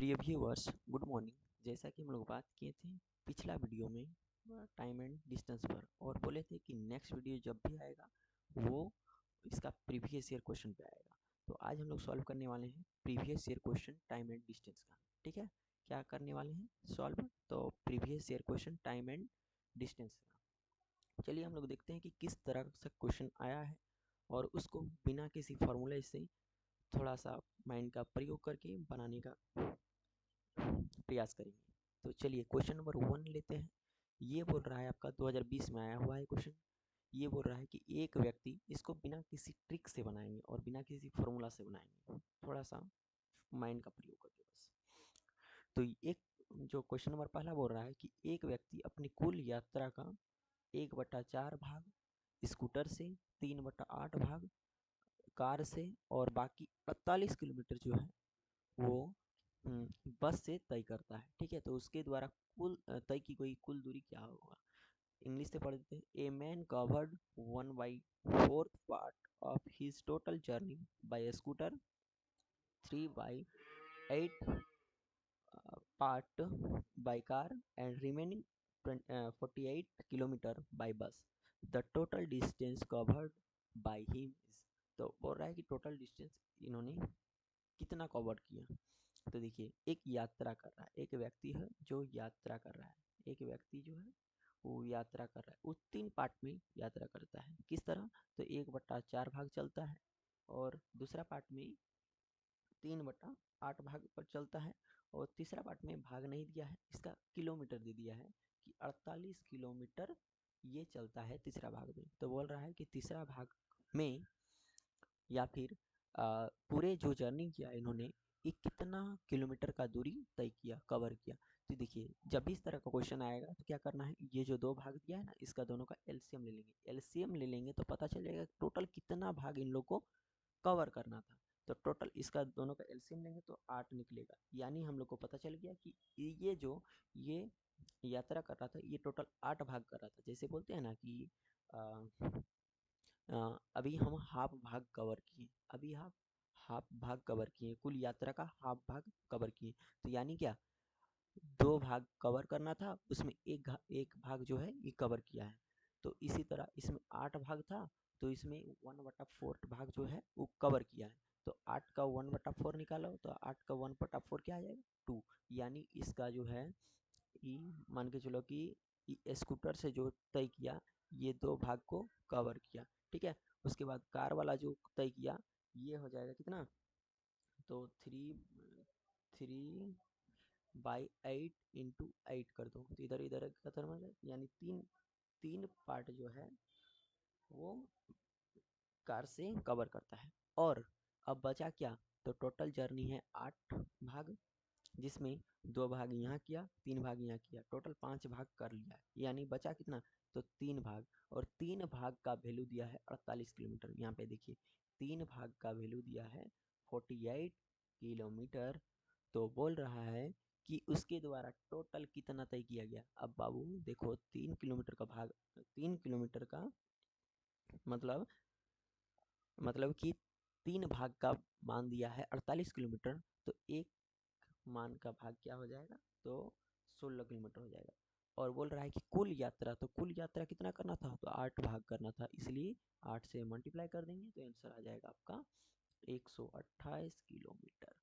प्रिय viewers, good morning. जैसा कि हम लोग बात किए थे पिछला वीडियो में टाइम एंड डिस्टेंस पर, और बोले थे कि नेक्स्ट वीडियो जब भी आएगा वो इसका प्रीवियस ईयर क्वेश्चन पे आएगा। तो आज हम लोग सॉल्व करने वाले हैं previous year question time and distance का। ठीक है, क्या करने वाले हैं सॉल्व, तो previous year question time and distance का। चलिए हम लोग देखते हैं कि किस तरह से क्वेश्चन आया है, और उसको बिना किसी फॉर्मूले से थोड़ा सा माइंड का प्रयोग करके बनाने का प्रयास करेंगे। तो चलिए क्वेश्चन नंबर 1 लेते हैं। ये बोल रहा है, आपका 2020 में आया हुआ है क्वेश्चन। ये बोल रहा है कि एक व्यक्ति, इसको बिना किसी ट्रिक से बनाएंगे और बिना किसी फॉर्मूला से बनाएंगे, थोड़ा सा माइंड का प्रयोग करके बस। तो एक जो क्वेश्चन नंबर पहला बोल रहा है कि एक व्यक्ति अपनी कुल यात्रा का 1/4 भाग स्कूटर से, 3/8 भाग कार से, और बाकी 48 किलोमीटर जो है वो बस से तय करता है। ठीक है, तो उसके द्वारा कुल तय की गई कुल दूरी क्या होगा। इंग्लिश से पढ़ देते हैं। A man covered 1/4 part of his total journey by scooter, 3/8 part by car, and remaining 48 kilometre by bus. The total distance covered by him is. तो बोल रहा है कि टोटल डिस्टेंस इन्होंने कितना कवर किया। तो देखिए, एक यात्रा कर रहा है, एक व्यक्ति है जो यात्रा कर रहा है, एक व्यक्ति जो है वो यात्रा कर रहा है, वो 3 पार्ट में यात्रा करता है। किस तरह, तो 1/4 भाग चलता है, और दूसरा पार्ट में 3/8 भाग पर चलता है, और तीसरा पार्ट में भाग नहीं दिया है, इसका किलोमीटर दे दिया है कि 48 किलोमीटर ये चलता है तीसरा भाग में। तो बोल रहा है कि तीसरा भाग में या फिर पूरे जो जर्नी किया इन्होंने, ये कितना किलोमीटर का दूरी तय किया, कवर किया। तो देखिए, जब भी इस तरह का क्वेश्चन आएगा तो क्या करना है, ये जो दो भाग दिया है ना, इसका दोनों का एलसीएम ले लेंगे। एलसीएम ले लेंगे तो पता चलेगा टोटल कितना भाग इन लोग को कवर करना था। तो टोटल इसका दोनों का एलसीएम लेंगे तो 8 निकलेगा। यानी हम लोग को पता चल गया कि ये यात्रा कर रहा था, ये टोटल 8 भाग कर रहा था। जैसे बोलते हैं ना कि अभी हम हाफ भाग कवर किए, अभी हाफ हाफ भाग कवर किए, कुल यात्रा का हाफ भाग कवर किए। तो यानी क्या, 2 भाग कवर करना था, उसमें एक भाग जो है ये कवर किया है। तो इसी तरह इसमें 8 भाग था, तो इसमें 1/4 भाग जो है वो कवर किया है। तो 8 का 1/4 निकालो, तो 8 का 1/4 क्या आ जाएगा, 2। यानी इसका जो है मान के चलो कि स्कूटर से जो तय किया, ये 2 भाग को कवर किया। ठीक है, उसके बाद कार वाला जो तय किया, ये हो जाएगा कितना, तो 3/8 इंटू 8 कर दो, तो इधर इधर खत्म हो जाए, यानी तीन पार्ट जो है वो कार से कवर करता है। और अब बचा क्या, तो टोटल जर्नी है 8 भाग, जिसमें 2 भाग यहाँ किया, 3 भाग यहाँ किया, टोटल 5 भाग कर लिया है। यानी बचा कितना, तो 3 भाग, और 3 भाग का वैल्यू दिया है 48 किलोमीटर। यहाँ पे देखिए, 3 भाग का वैल्यू दिया है 48 किलोमीटर। तो बोल रहा है कि उसके द्वारा टोटल कितना तय किया गया। अब बाबू देखो, 3 किलोमीटर का भाग, 3 किलोमीटर का मतलब कि 3 भाग का मान दिया है 48 किलोमीटर, तो एक मान का भाग क्या हो जाएगा, तो 16 किलोमीटर हो जाएगा। और बोल रहा है कि कुल यात्रा, तो कुल यात्रा कितना करना था, तो 8 भाग करना था, इसलिए 8 से मल्टीप्लाई कर देंगे तो आंसर आ जाएगा आपका 128 किलोमीटर।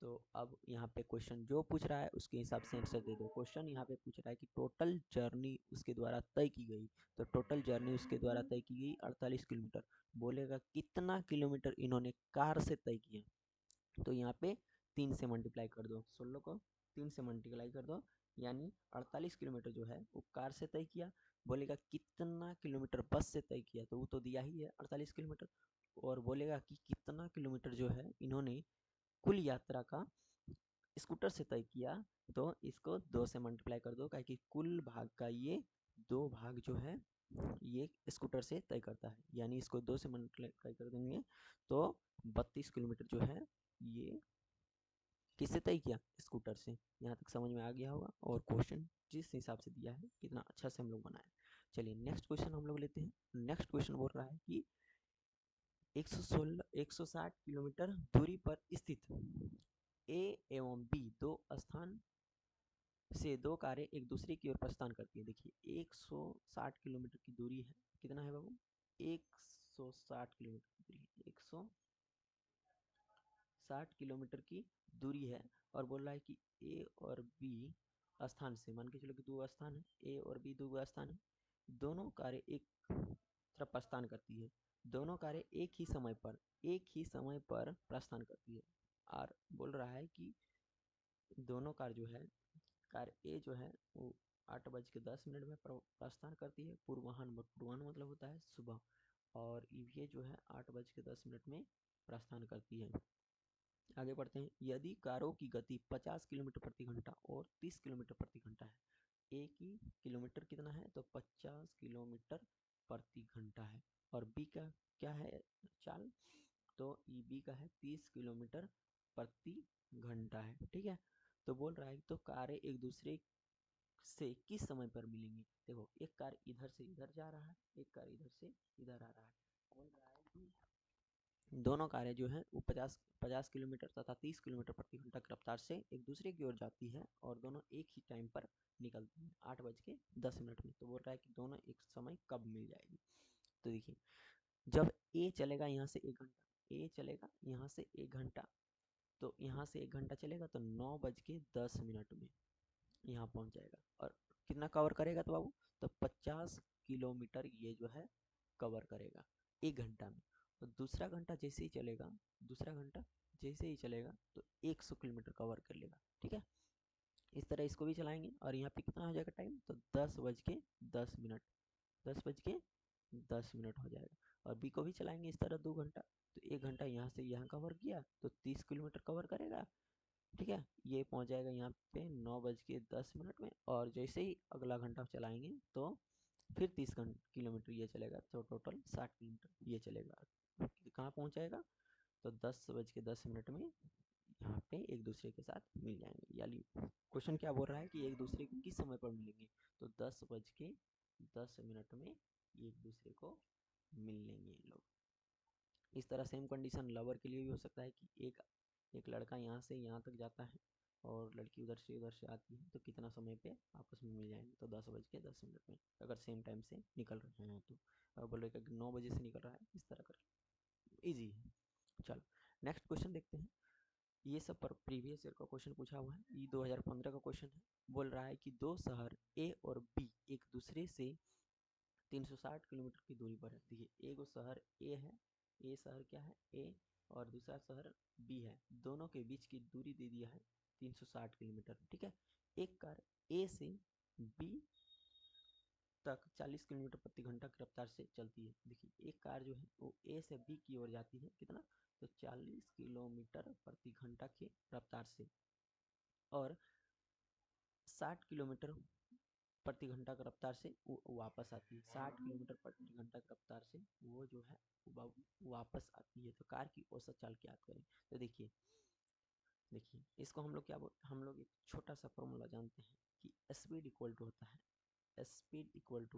तो अब यहाँ पे क्वेश्चन जो पूछ रहा है उसके हिसाब से आंसर दे दो। क्वेश्चन यहाँ पे पूछ रहा है कि टोटल जर्नी उसके द्वारा तय की गई, तो टोटल जर्नी उसके द्वारा तय की गई 48 किलोमीटर। बोलेगा कितना किलोमीटर इन्होंने कार से तय किया, तो यहाँ पे 3 से मल्टीप्लाई कर दो, 16 को 3 से मल्टीप्लाई कर दो, यानी 48 किलोमीटर जो है वो कार से तय किया। बोलेगा कितना किलोमीटर बस से तय किया, तो वो तो दिया ही है 48 किलोमीटर। और बोलेगा कि कितना किलोमीटर जो है इन्होंने कुल यात्रा का स्कूटर से तय किया, तो इसको 2 से मल्टीप्लाई कर दो, कि कुल भाग का ये 2 भाग जो है ये स्कूटर से तय करता है। यानी इसको 2 से मल्टीप्लाई कर देंगे तो 32 किलोमीटर जो है ये किससे तय किया, स्कूटर से। यहाँ तक समझ में आ गया होगा, और क्वेश्चन जिस हिसाब से दिया है कितना अच्छा से हम लोग बनाए। चलिए नेक्स्ट क्वेश्चन हम लोग लेते हैं। नेक्स्ट क्वेश्चन बोल रहा है कि 160 किलोमीटर दूरी पर स्थित ए एवं बी दो स्थान से दो कारें एक दूसरे की ओर प्रस्थान करती है। देखिए 160 किलोमीटर की दूरी है, कितना है बाबू, 160 किलोमीटर की दूरी है, 160 किलोमीटर की दूरी है। और बोल रहा है कि ए और बी स्थान से, मान के चलो कि दो स्थान है, ए और बी दो स्थान है, दोनों कारें एक तरफ प्रस्थान करती है, दोनों कारें एक ही समय पर प्रस्थान करती है। और बोल रहा है कि दोनों कार जो है, कार ए जो है वो 8:10 में प्रस्थान करती है, पूर्वाह्न मतलब होता है सुबह, और ये जो है 8:10 में प्रस्थान करती है। आगे बढ़ते हैं। यदि कारों की गति 50 किलोमीटर प्रति घंटा और 30 किलोमीटर प्रति घंटा है, ए की किलोमीटर कितना है, तो 50 किलोमीटर प्रति घंटा है, और बी का क्या है चाल, तो ई बी का है 30 किलोमीटर प्रति घंटा है। ठीक है, तो बोल रहा है तो कारें एक दूसरे से किस समय पर मिलेंगी। देखो एक कार इधर से इधर जा रहा है, एक कार इधर से इधर आ रहा है, बोल रहा है कि दोनों कारें जो हैं वो 50 किलोमीटर तथा 30 किलोमीटर प्रति घंटा की रफ्तार से एक दूसरे की ओर जाती है, और दोनों एक ही टाइम पर निकलती हैं 8:10 में। तो बोल रहा है कि दोनों एक समय कब मिल जाएगी। तो देखिए जब ए चलेगा यहाँ से 1 घंटा, ए चलेगा यहाँ से 1 घंटा, तो यहाँ से 1 घंटा चलेगा तो 9:10 में यहाँ पहुँच जाएगा। और कितना कवर करेगा तो बाबू, तो 50 किलोमीटर ये जो है कवर करेगा 1 घंटा में। तो दूसरा घंटा जैसे ही चलेगा तो 100 किलोमीटर कवर कर लेगा। ठीक है, इस तरह इसको भी चलाएंगे, और यहाँ पे कितना हो जाएगा टाइम, तो 10:10, 10:10 हो जाएगा। और बी को भी चलाएंगे इस तरह 2 घंटा, तो 1 घंटा यहाँ से यहाँ कवर किया तो 30 किलोमीटर कवर करेगा। ठीक है, ये पहुंच जाएगा यहाँ पे 9:10 में, और जैसे ही अगला घंटा चलाएंगे तो फिर 30 किलोमीटर ये चलेगा, तो टोटल 60 किलोमीटर ये चलेगा। कहाँ पहुंच जाएगा, तो 10:10 में यहाँ पे एक दूसरे के साथ मिल जाएंगे। यानी क्वेश्चन क्या बोल रहा है कि एक दूसरे को किस समय पर मिलेंगे, तो 10:10 में एक दूसरे को मिल लेंगे लोग। इस तरह सेम कंडीशन लवर के लिए भी हो सकता है कि एक लड़का यहाँ से यहाँ तक जाता है और लड़की उधर से आती है, तो कितना समय पे आपस में मिल जाएंगे, तो 10:10 में अगर सेम टाइम से निकल रहे हैं तो। और बोल रहे कि 9 बजे से निकल रहा है, इस तरह कर इजी है। चलो नेक्स्ट क्वेश्चन देखते हैं। ये सब पर प्रीवियस ईयर का क्वेश्चन पूछा हुआ है, ये 2015 का क्वेश्चन है। बोल रहा है कि दो शहर ए और बी एक दूसरे से 360 किलोमीटर की दूरी पर है। देखिए एक शहर ए है, ए शहर क्या है ए, और दूसरा शहर बी है, दोनों के बीच की दूरी दे दिया है 360 किलोमीटर। ठीक है, एक कार ए से बी तक 40 किलोमीटर प्रति घंटा की रफ्तार से चलती है। देखिए एक कार जो है वो ए से बी की ओर जाती है, कितना, तो 40 किलोमीटर प्रति घंटा की रफ्तार से, और 60 किलोमीटर प्रति घंटा की रफ्तार से वो वापस आती है। 60 किलोमीटर प्रति घंटा की रफ्तार से वो जो है वापस आती है। तो कार की औसत चाल ज्ञात करें। तो देखिए इसको हम लोग हम लोग एक छोटा सा फॉर्मूला जानते हैं कि स्पीड इक्वल टू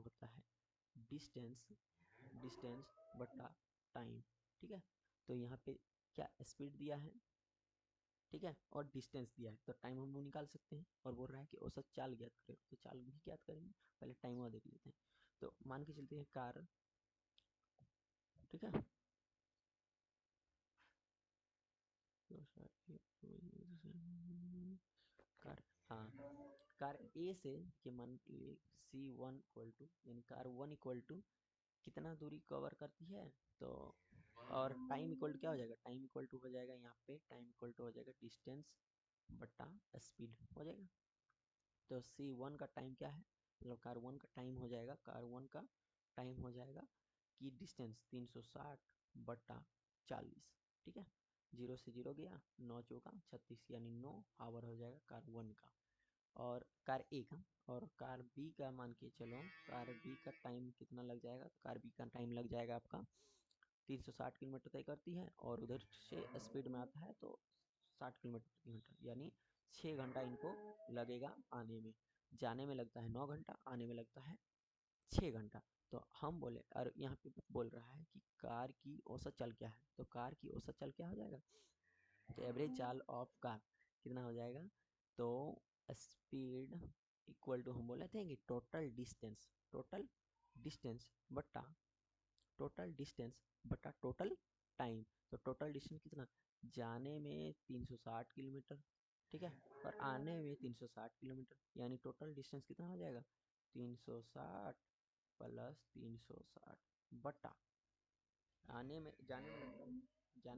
होता है डिस्टेंस डिस्टेंस बटा टाइम। ठीक है, तो यहाँ पे क्या स्पीड दिया है, ठीक है, और डिस्टेंस दिया है, तो टाइम हम लोग निकाल सकते हैं। और बोल रहा है कि औसत चाल ज्ञात करें, तो चाल भी ज्ञात करेंगे, पहले टाइम देख लेते हैं। तो मान के चलते हैं कार, ठीक है, कार, हाँ, कार ए से कि मान लीजिए C1 यानी कार 1 कितना दूरी कवर करती है, तो और टाइम इक्वल टू क्या हो जाएगा, टाइम इक्वल टू हो जाएगा यहाँ पे, टाइम इक्वल टू हो जाएगा डिस्टेंस बटा स्पीड हो जाएगा। तो C1 का टाइम क्या है, मतलब कार 1 का टाइम हो जाएगा, कार 1 का टाइम हो जाएगा कि डिस्टेंस 360 बटा 40। ठीक है, 0 से 0 गया, 9 चौका 36, यानी 9 आवर हो जाएगा कार 1 का, और कार ए का। और कार बी का मान के चलो, कार बी का टाइम कितना लग जाएगा, तो कार बी का टाइम लग जाएगा आपका 360 किलोमीटर तय करती है, और उधर से स्पीड में आता है तो 60 किलोमीटर प्रति घंटा, यानी 6 घंटा इनको लगेगा आने में। जाने में लगता है 9 घंटा, आने में लगता है 6 घंटा। तो हम बोले, और यहाँ पे बोल रहा है कि कार की औसत चाल क्या है, तो कार की औसत चाल क्या हो जाएगा, तो एवरेज चाल ऑफ कार, कितना हो जाएगा, तो स्पीड इक्वल टू हम बोले थे कि टोटल डिस्टेंस बटा टोटल टाइम। तो टोटल डिस्टेंस कितना, जाने में 360 किलोमीटर, ठीक है, और आने में 360 किलोमीटर, यानी टोटल डिस्टेंस कितना हो जाएगा, 360 प्लस 360 बटा जाने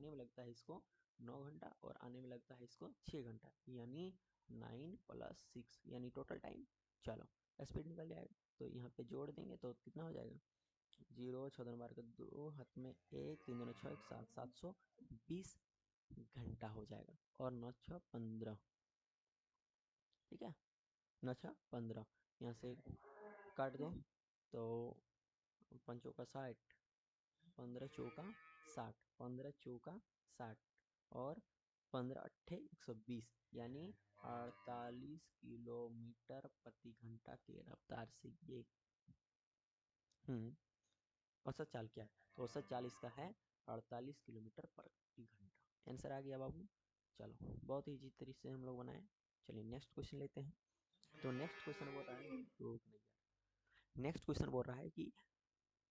में लगता है इसको 9 घंटा और आने में लगता है इसको 6 घंटा, यानी 9 + 6 यानी टोटल टाइम। चलो स्पीड निकल जाएगा, तो यहाँ पे जोड़ देंगे तो कितना हो जाएगा, 0 6 बार का 2 हाथ में 1 3 2 6 7 720 घंटा हो जाएगा, और 9 6 15, ठीक है, 9 6 15, यहाँ से काट दो तो 5 का 60, 15 चौका 60, 15 चौका 60 और 15 अट्ठे 120, यानी 48 किलोमीटर प्रति घंटा के रफ्तार से ये औसत चाल क्या है, तो औसत चाल इसका है 48 किलोमीटर प्रति घंटा। आंसर आ गया बाबू। चलो बहुत ही इजी तरीके से हम लोग बनाए। चलिए नेक्स्ट क्वेश्चन लेते हैं। तो नेक्स्ट क्वेश्चन बोल रहा है नेक्स्ट क्वेश्चन बोल रहा है कि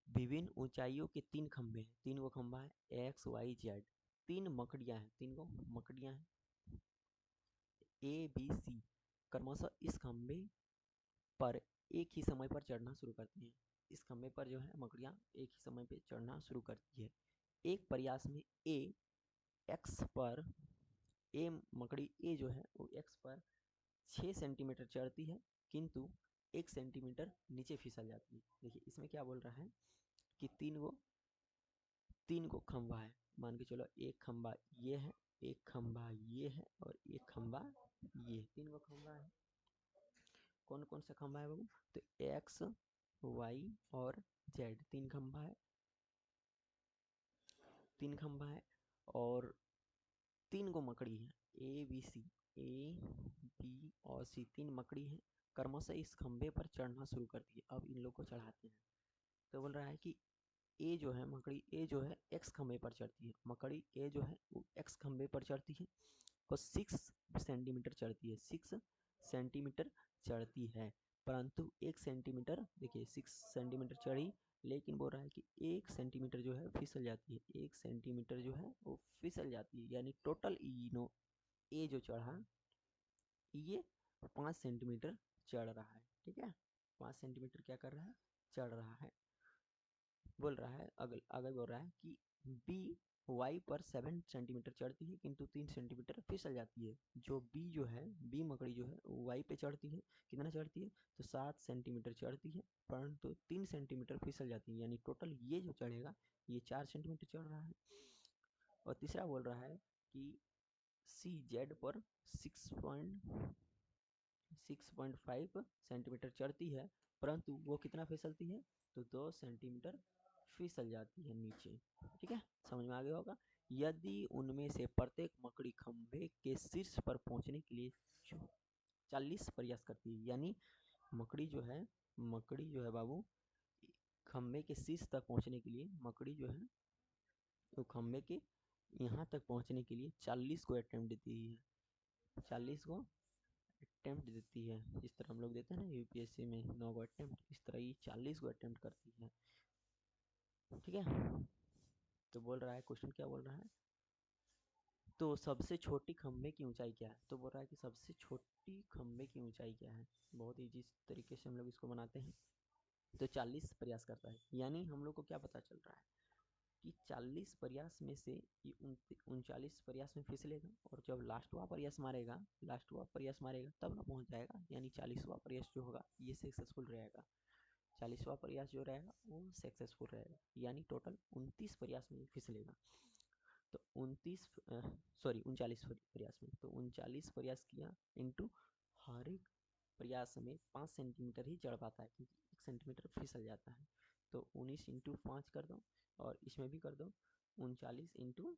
विभिन्न ऊंचाइयों के 3 खंभे हैं, 3 गो खंभा है एक्स वाई जेड, 3 मकड़ियां हैं, 3 गो मकड़ियां हैं ए बी सी, क्रमशः इस खंभे पर एक ही समय पर चढ़ना शुरू करती हैं। इस खंभे पर जो है मकड़ियां एक ही समय पर चढ़ना शुरू करती है। एक प्रयास में ए मकड़ी ए जो है वो एक्स पर 6 सेंटीमीटर चढ़ती है, किंतु 1 सेंटीमीटर नीचे फिसल जाती है। देखिए इसमें क्या बोल रहा है कि तीन गो खंभा है, मान के चलो एक खंभा ये है, एक खंभा ये है और एक खंभा ये, 3 गो खंभा है। कौन कौन सा खंभा है बाबू, तो एक्स वाई और जेड, 3 खंभा है, 3 खंभा है और 3 गो मकड़ी है ए बी और सी, 3 मकड़ी है, क्रमशः इस खंभे पर चढ़ना शुरू करती है। अब इन लोग को चढ़ाते हैं। तो बोल रहा है कि ए जो है मकड़ी ए जो है एक्स खंभे पर चढ़ती है, मकड़ी ए जो है वो एक्स खंभे पर चढ़ती है और 6 सेंटीमीटर चढ़ती है, 6 सेंटीमीटर चढ़ती है, परंतु 1 सेंटीमीटर, देखिए 6 सेंटीमीटर चढ़ी, लेकिन बोल रहा है कि 1 सेंटीमीटर जो है फिसल जाती है, 1 सेंटीमीटर जो है वो फिसल जाती है, यानी टोटल ए जो चढ़ा ये 5 सेंटीमीटर चढ़ रहा है, ठीक है, 5 सेंटीमीटर क्या कर रहा है, चढ़ रहा है। बोल रहा है अगर बोल रहा है कि बी वाई पर 7 सेंटीमीटर चढ़ती है, किंतु 3 सेंटीमीटर फिसल जाती है। जो बी मकड़ी जो है वाई पे चढ़ती है, कितना चढ़ती है, तो 7 सेंटीमीटर चढ़ती है, परंतु 3 सेंटीमीटर फिसल जाती है, यानी टोटल ये जो चढ़ेगा ये 4 सेंटीमीटर चढ़ रहा है। और तीसरा बोल रहा है कि सी जेड पर 6.5 सेंटीमीटर चढ़ती है, परंतु वो कितना फिसलती है, तो 2 सेंटीमीटर फिसल जाती है नीचे, ठीक है, समझ में आ गया होगा। यदि उनमें से प्रत्येक मकड़ी खंभे के शीर्ष पर पहुंचने के लिए 40 प्रयास करती है, यानी मकड़ी जो है बाबू खंभे के शीर्ष तक पहुंचने के लिए मकड़ी जो है वो खंभे के यहाँ तक पहुंचने के लिए 40 को अटेम्प्ट देती है, 40 को अटेम्प्ट देती है। जिस तरह हम लोग देते हैं ना यूपीएससी में 9 को अटेम्प्ट, इस तरह ये 40 को अटेम्प्ट करती है, ठीक है। तो बोल रहा है क्वेश्चन क्या बोल रहा है, तो सबसे छोटी खंभे की ऊंचाई क्या है, तो बोल रहा है कि सबसे छोटी खंभे की ऊंचाई क्या है। बहुत ही इजी तरीके से हम लोग इसको बनाते हैं। तो 40 प्रयास करता है, यानी हम लोग को क्या पता चल रहा है कि 40 प्रयास में से ये 39 प्रयास में फिसलेगा, और जब लास्टवा प्रयास मारेगा तब ना पहुंच जाएगा, यानी 40वां प्रयास जो होगा ये सक्सेसफुल रहेगा, 40वां प्रयास जो रहेगा वो सक्सेसफुल रहेगा, यानी टोटल 29 प्रयास में फिसलेगा। तो 39 प्रयास में, तो 39 प्रयास किया इंटू हर एक प्रयास में 5 सेंटीमीटर ही चढ़ पाता है, क्योंकि 1 सेंटीमीटर फिसल जाता है। तो 19 इंटू 5 कर दो और इसमें भी कर दो, 39 इंटू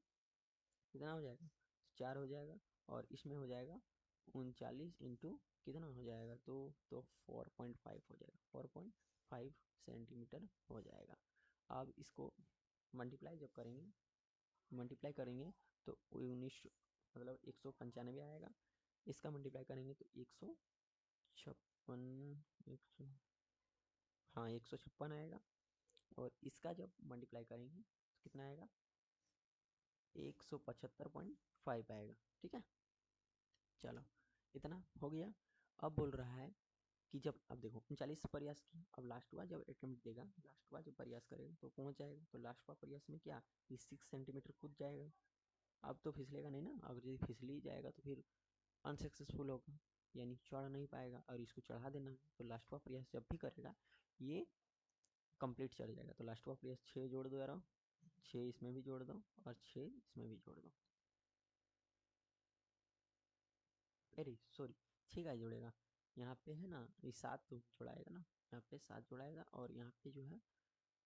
कितना हो जाएगा, 4 हो जाएगा, और इसमें हो जाएगा 39 इंटू कितना हो जाएगा, तो 4.5 हो जाएगा, 4.5 सेंटीमीटर हो जाएगा। अब इसको मल्टीप्लाई करेंगे तो 19 मतलब 195 आएगा, इसका मल्टीप्लाई करेंगे तो 156 हाँ 156 आएगा, और इसका जब मल्टीप्लाई करेंगे तो कितना आएगा 175.5 आएगा। ठीक है, चलो इतना हो गया। अब बोल रहा है कि जब अब देखो 39 प्रयास किया, अब लास्ट हुआ जब अटेम्प्ट देगा, लास्ट हुआ जब प्रयास करेगा तो पहुंच जाएगा। तो लास्ट हुआ प्रयास में क्या 6 सेंटीमीटर कूद जाएगा। अब तो फिसलेगा नहीं ना, अगर यदि फिसल ही जाएगा तो फिर अनसक्सेसफुल होगा, यानी चढ़ नहीं पाएगा, और इसको चढ़ा देना है। तो लास्ट हुआ प्रयास जब भी करेगा ये कंप्लीट चढ़ जाएगा। तो लास्ट हुआ प्रयास 6 जोड़ दो यार, 6 इसमें भी जोड़ दो और 6 इसमें भी जोड़ दो। अरे सॉरी, 6 का जोड़ेगा, यहाँ पे है ना ये 7 तो जोड़ाएगा ना, यहाँ पे 7 जोड़ाएगा, और यहाँ पे जो है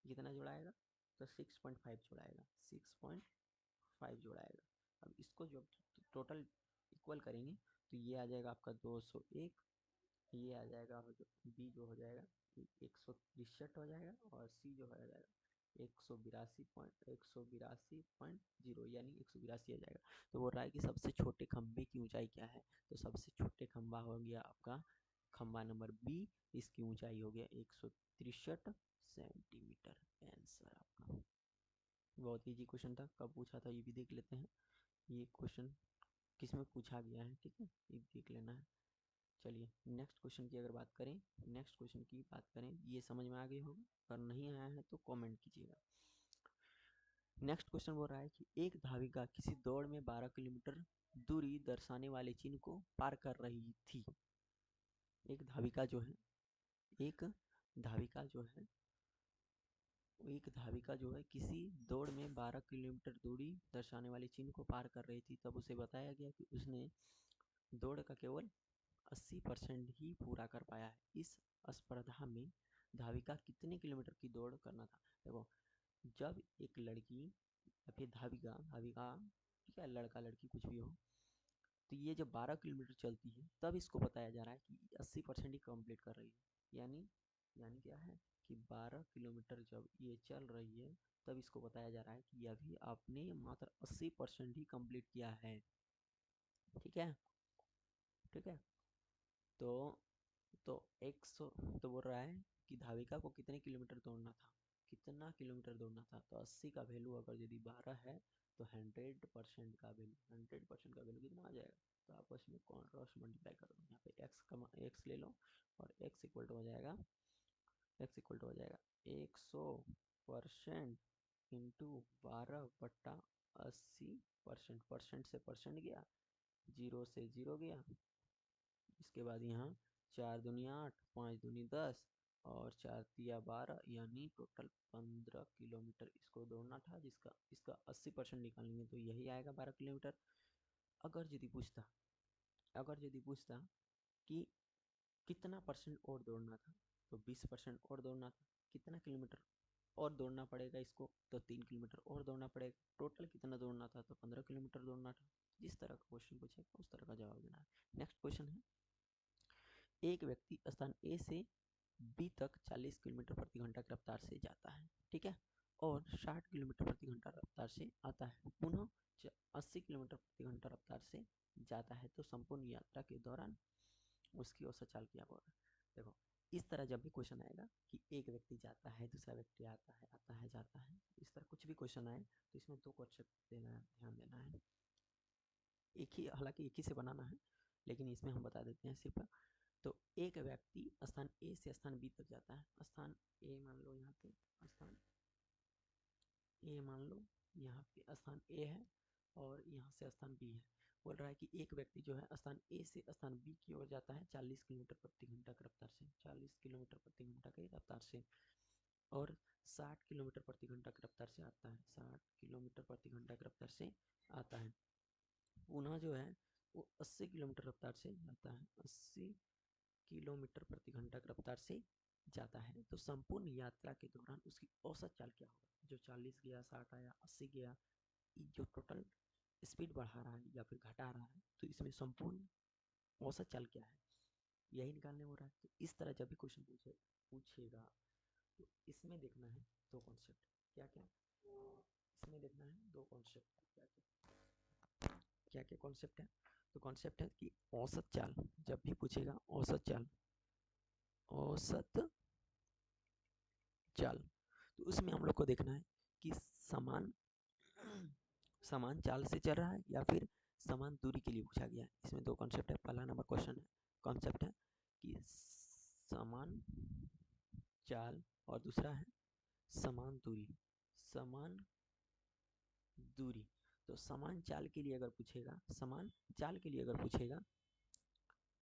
कितना जोड़ाएगा तो 6.5 जोड़ाएगा, 6.5 जोड़ाएगा। अब इसको जब टोटल इक्वल करेंगे तो ये आ जाएगा आपका 201, ये आ जाएगा बी जो हो जाएगा 163 हो जाएगा, और सी जो हो जाएगा 182.0 यानी 182 आ जाएगा। तो बोल रहा है कि सबसे छोटे खंभे की ऊंचाई क्या है, तो सबसे छोटे खंभा हो गया आपका खंभा नंबर बी, इसकी ऊंचाई हो गया 163 सेंटीमीटर। आंसर आपका बहुत इजी क्वेश्चन था, कब पूछा था ये भी देख लेते हैं। ये क्वेश्चन किसमें पूछा गया है, ठीक है, ये देख लेना है। चलिए नेक्स्ट क्वेश्चन की अगर बात करें, नेक्स्ट क्वेश्चन की बात करें, ये समझ में आ गई होगा, अगर नहीं आया है तो कमेंट कीजिएगा। नेक्स्ट क्वेश्चन बोल रहा है कि एक धाविका किसी दौड़ में 12 किलोमीटर दूरी दर्शाने वाले चिन्ह को पार कर रही थी। एक धाविका जो है एक धाविका जो है एक धाविका जो है किसी दौड़ में 12 किलोमीटर दूरी दर्शाने वाले चिन्ह को पार कर रही थी। तब उसे बताया गया कि उसने दौड़ का केवल 80% ही पूरा कर पाया है। इस स्पर्धा में धाविका कितने किलोमीटर की दौड़ करना था। देखो, जब एक लड़की या फिर धाविका धाविका ठीक है, लड़का लड़की कुछ भी हो, तो ये जब 12 किलोमीटर चलती है तब इसको बताया जा रहा है कि 80% ही कंप्लीट कर रही है। यानी यानी क्या है कि 12 किलोमीटर जब ये चल रही है तब इसको बताया जा रहा है कि अभी आपने मात्र 80% ही कंप्लीट किया है। ठीक है, ठीक है। तो तो 100 तो बोल रहा है कि धाविका को कितने किलोमीटर दौड़ना था, कितना किलोमीटर दौड़ना था। तो 80 का वैल्यू अगर यदि 12 है तो 100% का वैल्यू, 100% का वैल्यू कितना आ जाएगा। तो आपस में क्रॉस मल्टीप्लाई कर दो, यहाँ पे एक्स ले लो, और एक्स इक्वल टू हो जाएगा 100% इंटू 12/80%। परसेंट से परसेंट गया, जीरो से जीरो गया, इसके बाद यहाँ 4 दूनी 8, 5 दूनी 10, और 4 तिया 12, यानी टोटल 15 किलोमीटर इसको दौड़ना था, जिसका इसका 80% निकालेंगे तो यही आएगा 12 किलोमीटर। अगर यदि पूछता कि कितना परसेंट और दौड़ना था, तो 20% और दौड़ना था। कितना किलोमीटर और दौड़ना पड़ेगा इसको, तो 3 किलोमीटर और दौड़ना पड़ेगा। टोटल कितना दौड़ना था, तो 15 किलोमीटर दौड़ना था। जिस तरह का क्वेश्चन पूछेगा उस तरह का जवाब देना है। नेक्स्ट क्वेश्चन है, एक व्यक्ति स्थान ए से बी तक 40 किलोमीटर प्रति घंटा की रफ्तार से जाता है, ठीक है, और 60 किलोमीटर प्रति घंटा रफ्तार से आता है, पुनः 80 किलोमीटर प्रति घंटा रफ्तार से जाता है। तो संपूर्ण यात्रा के दौरान उसकी औसत चाल क्या होगा। देखो, इस तरह जब भी क्वेश्चन आएगा कि एक व्यक्ति जाता है, दूसरा व्यक्ति आता है जाता है, इस तरह कुछ भी क्वेश्चन आए तो इसमें दो कॉन्सेप्ट देना है, ध्यान देना है। एक ही, हालांकि एक ही से बनाना है, लेकिन इसमें हम बता देते हैं सिर्फ। तो एक व्यक्ति स्थान ए से स्थान बी तक जाता है। स्थान ए मान लो, यहाँ पे स्थान ए मान लो, यहाँ पे स्थान ए है और यहाँ से स्थान बी है। बोल रहा है कि एक व्यक्ति जो है स्थान ए से स्थान बी की ओर जाता है 40 किलोमीटर प्रति घंटा की रफ्तार से, 40 किलोमीटर प्रति घंटा की रफ्तार से, और 60 किलोमीटर प्रति घंटा की रफ्तार से आता है, 60 किलोमीटर प्रति घंटा की रफ्तार से आता है। पुनः जो है वो 80 किलोमीटर रफ्तार से जाता है, 80 किलोमीटर प्रति घंटा की रफ्तार से जाता है। तो संपूर्ण यात्रा के दौरान उसकी औसत चाल क्या होगा। जो 40 गया, 60 आया, 80 गया, जो टोटल स्पीड बढ़ा रहा है या फिर घटा रहा है, तो इसमें संपूर्ण औसत चाल क्या है, यही निकालने हो रहा है। तो इस तरह जब भी क्वेश्चन पूछेगा तो इसमें देखना है दो कॉन्सेप्ट, क्या क्या, इसमें देखना है दो कॉन्सेप्ट क्या क्या कॉन्सेप्ट है। तो कॉन्सेप्ट है कि औसत चाल, जब भी पूछेगा औसत चाल, औसत चाल, तो उसमें हम लोग को देखना है कि समान समान चाल से चल रहा है या फिर समान दूरी के लिए पूछा गया है। इसमें दो कॉन्सेप्ट है। पहला नंबर क्वेश्चन है, कॉन्सेप्ट है कि समान चाल, और दूसरा है समान दूरी। समान दूरी, तो समान चाल के लिए अगर पूछेगा, समान चाल के लिए अगर पूछेगा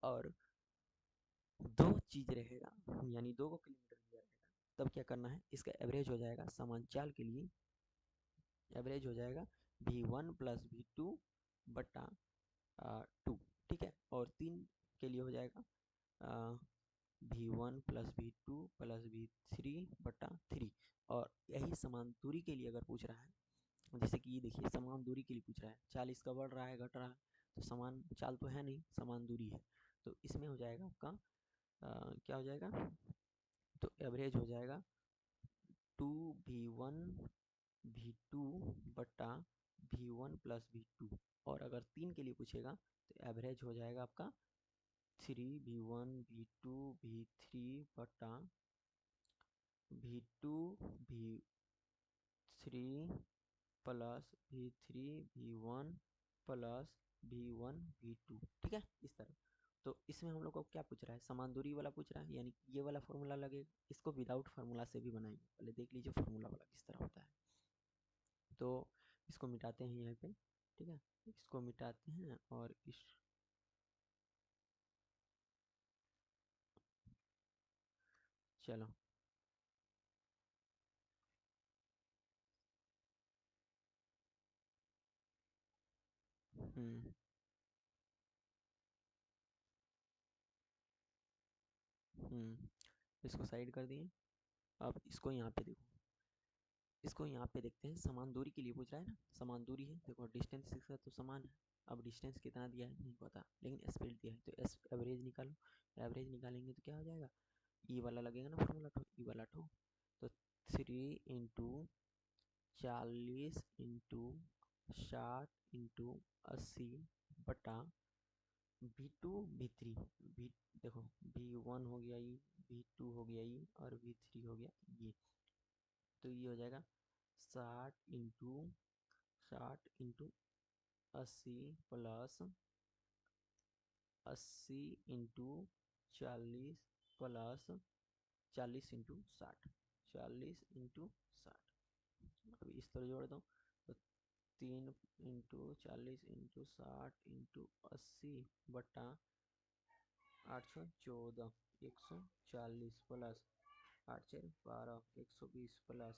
और दो चीज रहेगा, यानी 2 किलोमीटर दिया रहेगा, तब क्या करना है, इसका एवरेज हो जाएगा समान चाल के लिए, एवरेज हो जाएगा v1 प्लस v2 बटा 2, ठीक है। और 3 के लिए हो जाएगा v1 plus v2 plus v3 बटा 3। और यही समान दूरी के लिए अगर पूछ रहा है, जैसे कि ये देखिए समान दूरी के लिए पूछ रहा है, चाल इसका बढ़ रहा है घट रहा है, तो समान चाल तो है नहीं, समान दूरी है। तो इसमें हो जाएगा आपका क्या हो जाएगा, तो एवरेज हो जाएगा 2v1 v2 बटा v1 प्लस v2। और अगर 3 के लिए पूछेगा तो एवरेज हो जाएगा आपका 3v1 v2 v3 बटा v2 v3 plus v3 v1 plus v1 v2, ठीक है, इस तरह। तो इसमें हम लोग को क्या पूछ रहा है, समान दूरी वाला पूछ रहा है, यानी ये वाला फॉर्मूला लगेगा। इसको विदाउट फार्मूला से भी बनाएंगे, पहले देख लीजिए फार्मूला वाला किस तरह होता है। तो इसको मिटाते हैं यहाँ पे, ठीक है, इसको मिटाते हैं और इस चलो हम्म इसको साइड कर दिए। अब इसको यहाँ पे देखो, इसको यहाँ पे देखते हैं, समान दूरी के लिए पूछ रहा है ना, समान दूरी है, देखो डिस्टेंस इसका तो समान है। अब डिस्टेंस कितना दिया है नहीं पता, लेकिन स्पीड दिया है, तो एवरेज निकालो। एवरेज निकालेंगे तो क्या हो जाएगा, ई वाला लगेगा ना फॉर्मूला, तो ई वाला तो 3 × 40 × 60 × 80 बटा v2 v3 v, देखो v1 हो गया ये, v2 हो गया ये, और v3 हो गया ये। तो ये हो जाएगा 60 × 60 × 80 प्लस 80 × 40 प्लस 40 × 60, 40 × 60। अभी इस तरह जोड़ दो तो 3 × 40 × 60 × 80 बटा 814, 140 प्लस 8×4 120 प्लस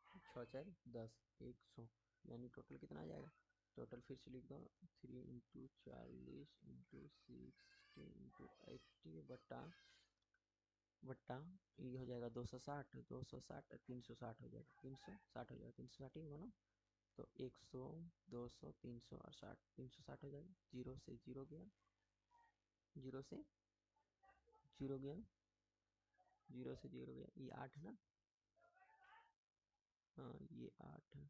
6×4 10, 100, यानी टोटल कितना आ जाएगा, टोटल फिर से लिख दो 3 × 40 × 60 × 80 बटा ये हो जाएगा 260, 260 360 हो जाएगा, 360 हो जाएगा, 360 ही होगा ना। तो 100 200 300 और 60, 360 हो जाएगा। जीरो से जीरो गया, जीरो से जीरो गया, जीरो से जीरो गया, ये 8 है ना, हाँ ये 8 है,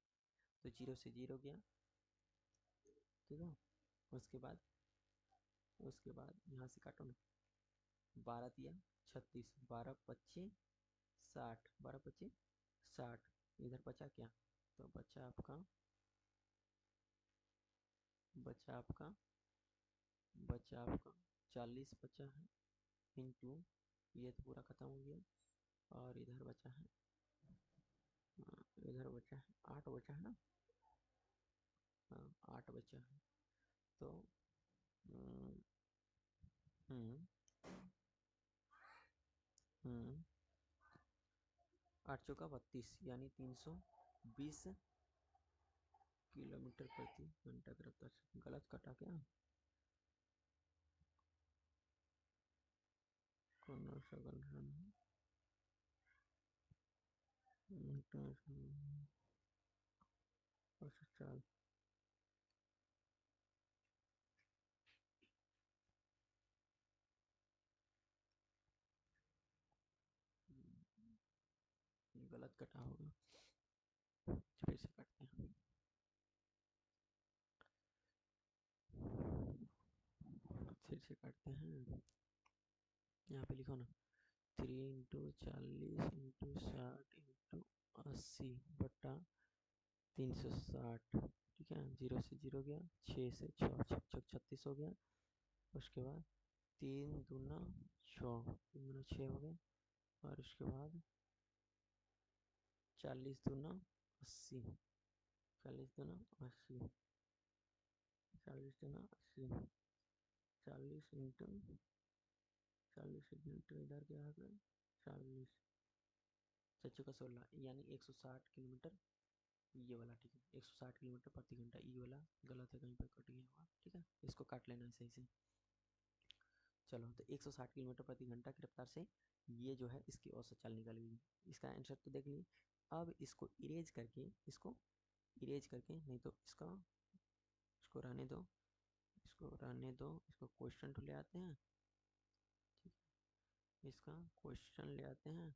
तो जीरो से जीरो गया, ठीक है। उसके बाद यहाँ से काटो ना, 12 दिया 36, 12×5 = 60, 12×5 = 60, इधर बचा क्या, तो बचा आपका 40 बचा है, इंटू ये तो पूरा खत्म हो गया, और इधर बचा है 8 बचा है ना, हाँ 8 बचा है। तो हम्म हम्म हम्म, 8×4 = 32, यानी 320 किलोमीटर प्रति घंटा की रफ्तार से। गलत कटा क्या, कौन सा गलत, चल गलत कटा होगा, फिर से काटते हैं। से काटते हैं, यहाँ पे लिखो ना 3×40×60/360, ठीक है। 0 से 0 गया, 6 से 6, 36 हो गया। उसके बाद 3×6, 3×6 हो गया। और उसके बाद 40×80, 40×80, 40×80, 40 इधर क्या आ गया, 40 7 का 16, यानी 160 किलोमीटर ये वाला, ठीक है। 160 किलोमीटर प्रति घंटा, ये वाला गलत है, कहीं पर कट गया होगा, ठीक है। इसको काट लेना है सही से। चलो, तो 160 किलोमीटर प्रति घंटा की रफ्तार से ये जो है इसकी औसत चाल निकल गई। इसका आंसर तो देख ली। अब इसको इरेज करके, नहीं तो इसको रहने दो, इसको क्वेश्चन तो ले आते हैं, ठीक है। इसका क्वेश्चन ले आते हैं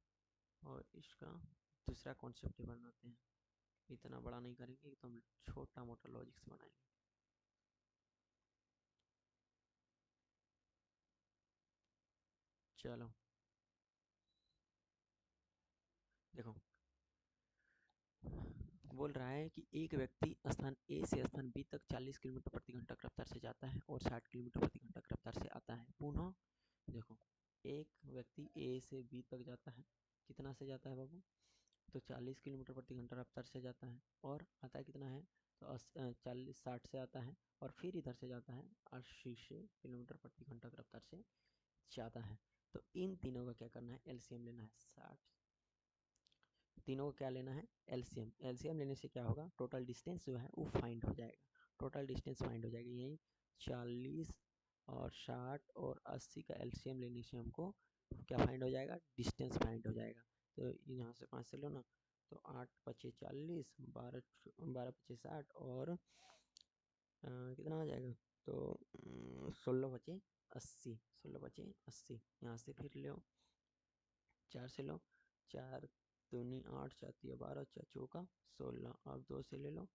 और इसका दूसरा कॉन्सेप्ट बनाते हैं। इतना बड़ा नहीं करेंगे, एकदम छोटा मोटा लॉजिक से बनाएंगे। चलो देखो, बोल रहा है कि एक व्यक्ति स्थान ए से स्थान बी तक 40 किलोमीटर प्रति घंटा की रफ्तार से जाता है और 60 किलोमीटर प्रति घंटा की रफ्तार से आता है। पुनः देखो, एक व्यक्ति ए से बी तक जाता है, कितना से जाता है बाबू, तो 40 किलोमीटर प्रति घंटा रफ्तार से जाता है, और आता है कितना है, तो 60 से आता है, और फिर इधर से जाता है 80 किलोमीटर प्रति घंटा की रफ्तार से जाता है। तो इन तीनों का क्या करना है, एलसीएम लेना है। 60, तीनों को क्या लेना है, एलसीएम। एलसीएम लेने से क्या होगा, टोटल डिस्टेंस जो है वो फाइंड हो जाएगा। टोटल डिस्टेंस फाइंड हो जाएगी, यही 40 और 60 और 80 का एलसीएम लेने से हमको क्या फाइंड हो जाएगा, डिस्टेंस फाइंड हो जाएगा। तो यहाँ से 5 से लो ना, तो 8 पचे 40, 12 पचे 60, और कितना हो जाएगा, तो 16 बचे 80, 16 बचे 80। यहाँ से फिर लो, 4 से लो, 4 दूनी 8, 4 तिया 12, 4 चौका 16। अब 2 से ले लो,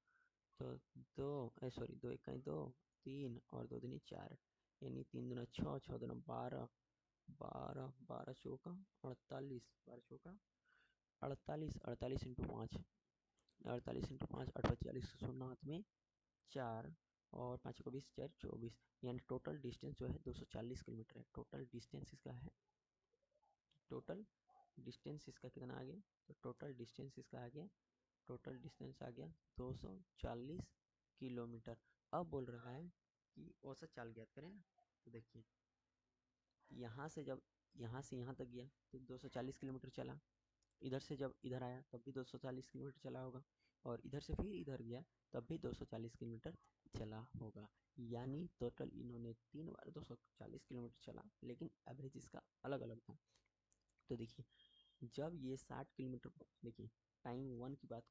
तो 2 सॉरी 2 1 2, 3 और 2 दूनी 4, यानी 3 दूना 6, 6 दूना 12, 12 12 चौका 48, 12 चौका 48, 48 इंटू 5, 48 इंटू 5, 48, 0 हाथ में 4, और 5 को 20, 4 24, यानी टोटल डिस्टेंस जो है 240 किलोमीटर है। टोटल डिस्टेंस इसका है, टोटल डिस्टेंस इसका कितना आ गया, तो टोटल डिस्टेंस इसका आ गया, टोटल डिस्टेंस आ गया 240 किलोमीटर। अब बोल रहा है कि औसत चाल ज्ञात करें ना, तो देखिए यहाँ से जब यहाँ से यहाँ तक गया तो 240 किलोमीटर चला, इधर से जब इधर आया तब भी 240 किलोमीटर चला होगा, और इधर से फिर इधर गया तब भी 240 किलोमीटर चला होगा। यानी टोटल इन्होंने 3 बार 240 किलोमीटर चला, लेकिन एवरेज इसका अलग अलग था। तो देखिए, जब ये 60 किलोमीटर, देखिए टाइम वन की बात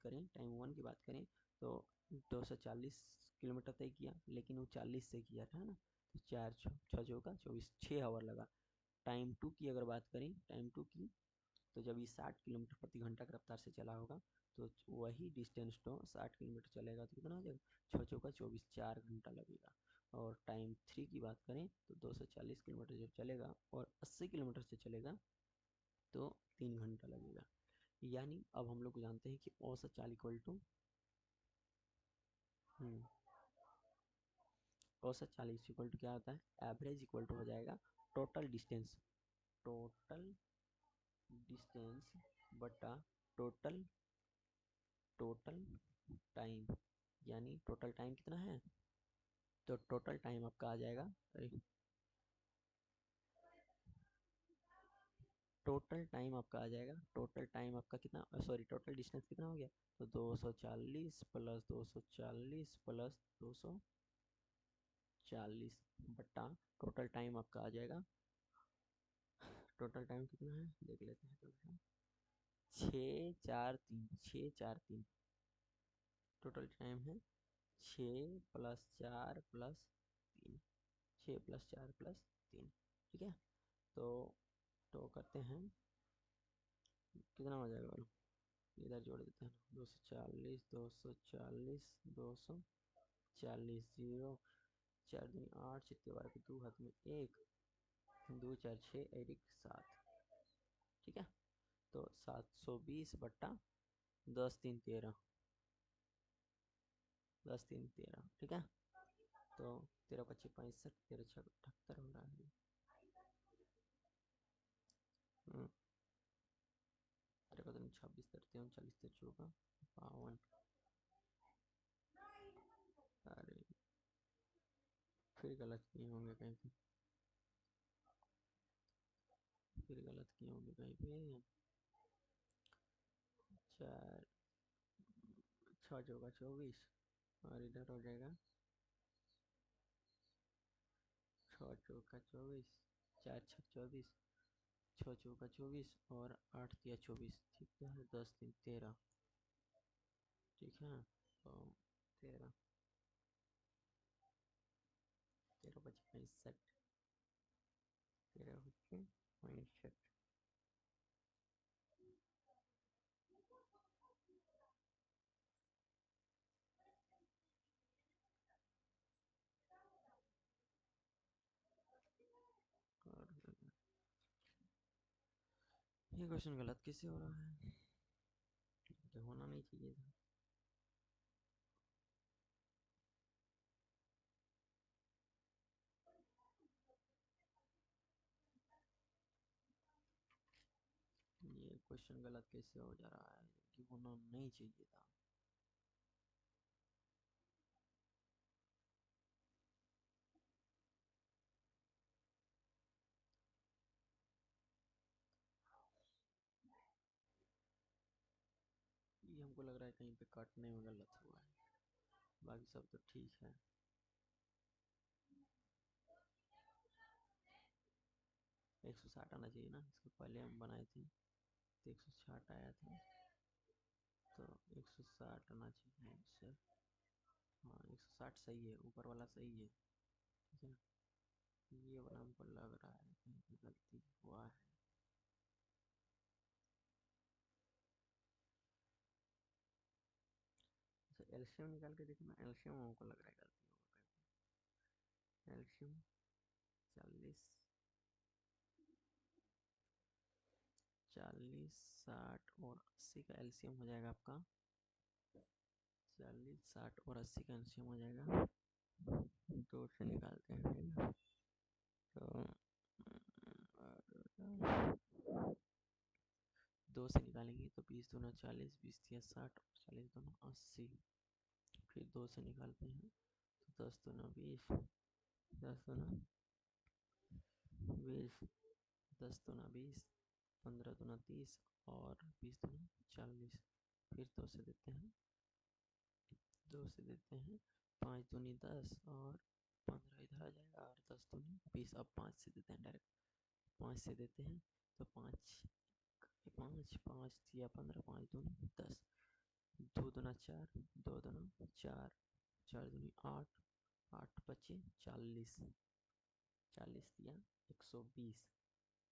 करें तो 240 किलोमीटर तय किया, लेकिन वो 40 से किया था ना, तो 4 6 चौका 24, 6 आवर लगा। टाइम टू की अगर बात करें, टाइम टू की, तो जब ये 60 किलोमीटर प्रति घंटा की रफ्तार से चला होगा, तो वही डिस्टेंस तो 60 किलोमीटर चलेगा तो कितना हो जाएगा, 6 चौका 24, 4 घंटा लगेगा। और टाइम थ्री की बात करें तो 240 किलोमीटर जब चलेगा और 80 किलोमीटर से चलेगा तो 3 घंटा लगेगा। यानी अब हम लोग जानते हैं कि औसत चाल इक्वल टू औसत चाल इक्वल टू क्या होता है, एवरेज इक्वल टू हो जाएगा टोटल डिस्टेंस, टोटल डिस्टेंस बटा टोटल टोटल टाइम। यानी टोटल टाइम कितना है, तो टोटल टाइम आपका आ जाएगा, टोटल टाइम आपका आ जाएगा, टोटल टाइम आपका कितना, सॉरी टोटल डिस्टेंस कितना हो गया, तो 240 प्लस 240 प्लस 240 बटा टोटल टाइम आपका आ जाएगा। टोटल टाइम कितना है देख लेते हैं, टोटल 6 4 3, 6 4 3, टोटल टाइम है 6 + 4 + 3, 6 + 4 + 3, ठीक है। तो करते हैं, कितना हो जाएगा, इधर जोड़ देते हैं, 240 240 240 0, 4 दूनी 8, चित्ते बार के 2 हाथ में 1, 2 4 6 1 7। ठीक है, तो 720 बट्टा 10 3 13, 10 3 13। ठीक है, तो 13 25 65, 13 6 78 हो रहा है। 13 26 33 39 54 52। अरे फिर गलत किए होंगे कहीं पे, फिर गलत किए होंगे कहीं पे। 4 6 चौका 24, और इधर हो जाएगा 6 चौका 24, 4 6 24, 6 चौका 24 और 8 तिया 24। ठीक है, 10 3 13। ठीक है, तो 13 13 25 65, 13 25 65। और ये क्वेश्चन गलत कैसे हो रहा है, ये होना नहीं चाहिए था। ये क्वेश्चन गलत कैसे हो जा रहा है, कि होना नहीं चाहिए था। ये हमको लग रहा है कहीं पे काटने में गलत हुआ है, बाकी सब तो ठीक है। 160 आना चाहिए ना, इसको पहले हम बनाए थे तो 160 आया था, तो 160 आना चाहिए सर। हाँ 160 सही है, ऊपर वाला सही है। ठीक है, ये वाला हमको लग रहा है कहीं पे गलती हुआ है। अच्छा एलसीएम निकाल के देखना, एलसीएम हमको लग रहा है गलती होगा। एलसीएम 40 40 60 और 80 का एलसीएम हो जाएगा आपका। 40 60 और 80 का एलसीएम हो जाएगा, 2 से निकालते हैं। ठीक है, तो 2 से निकालेंगे तो 20 दूना 40, 20 तिया 60, 40 दूना 80। फिर 2 से निकालते हैं तो 10 दूना 20, 10 दूना 20, 10 दूना 20, 15 दूना 30 और 20 दूना 40। फिर 2 से देते हैं, 2 से देते हैं, 5 दूनी 10 और 15 इधर आ जाएगा, और 10 दूनी 20। अब 5 से देते हैं डायरेक्ट, 5 से देते हैं तो 5 5 5 तिया 15, 5 दूनी 10, 2 दूना 4, 2 दूना 4, 4 दूनी 8, 8 पच्चे 40, 40 दिया 120,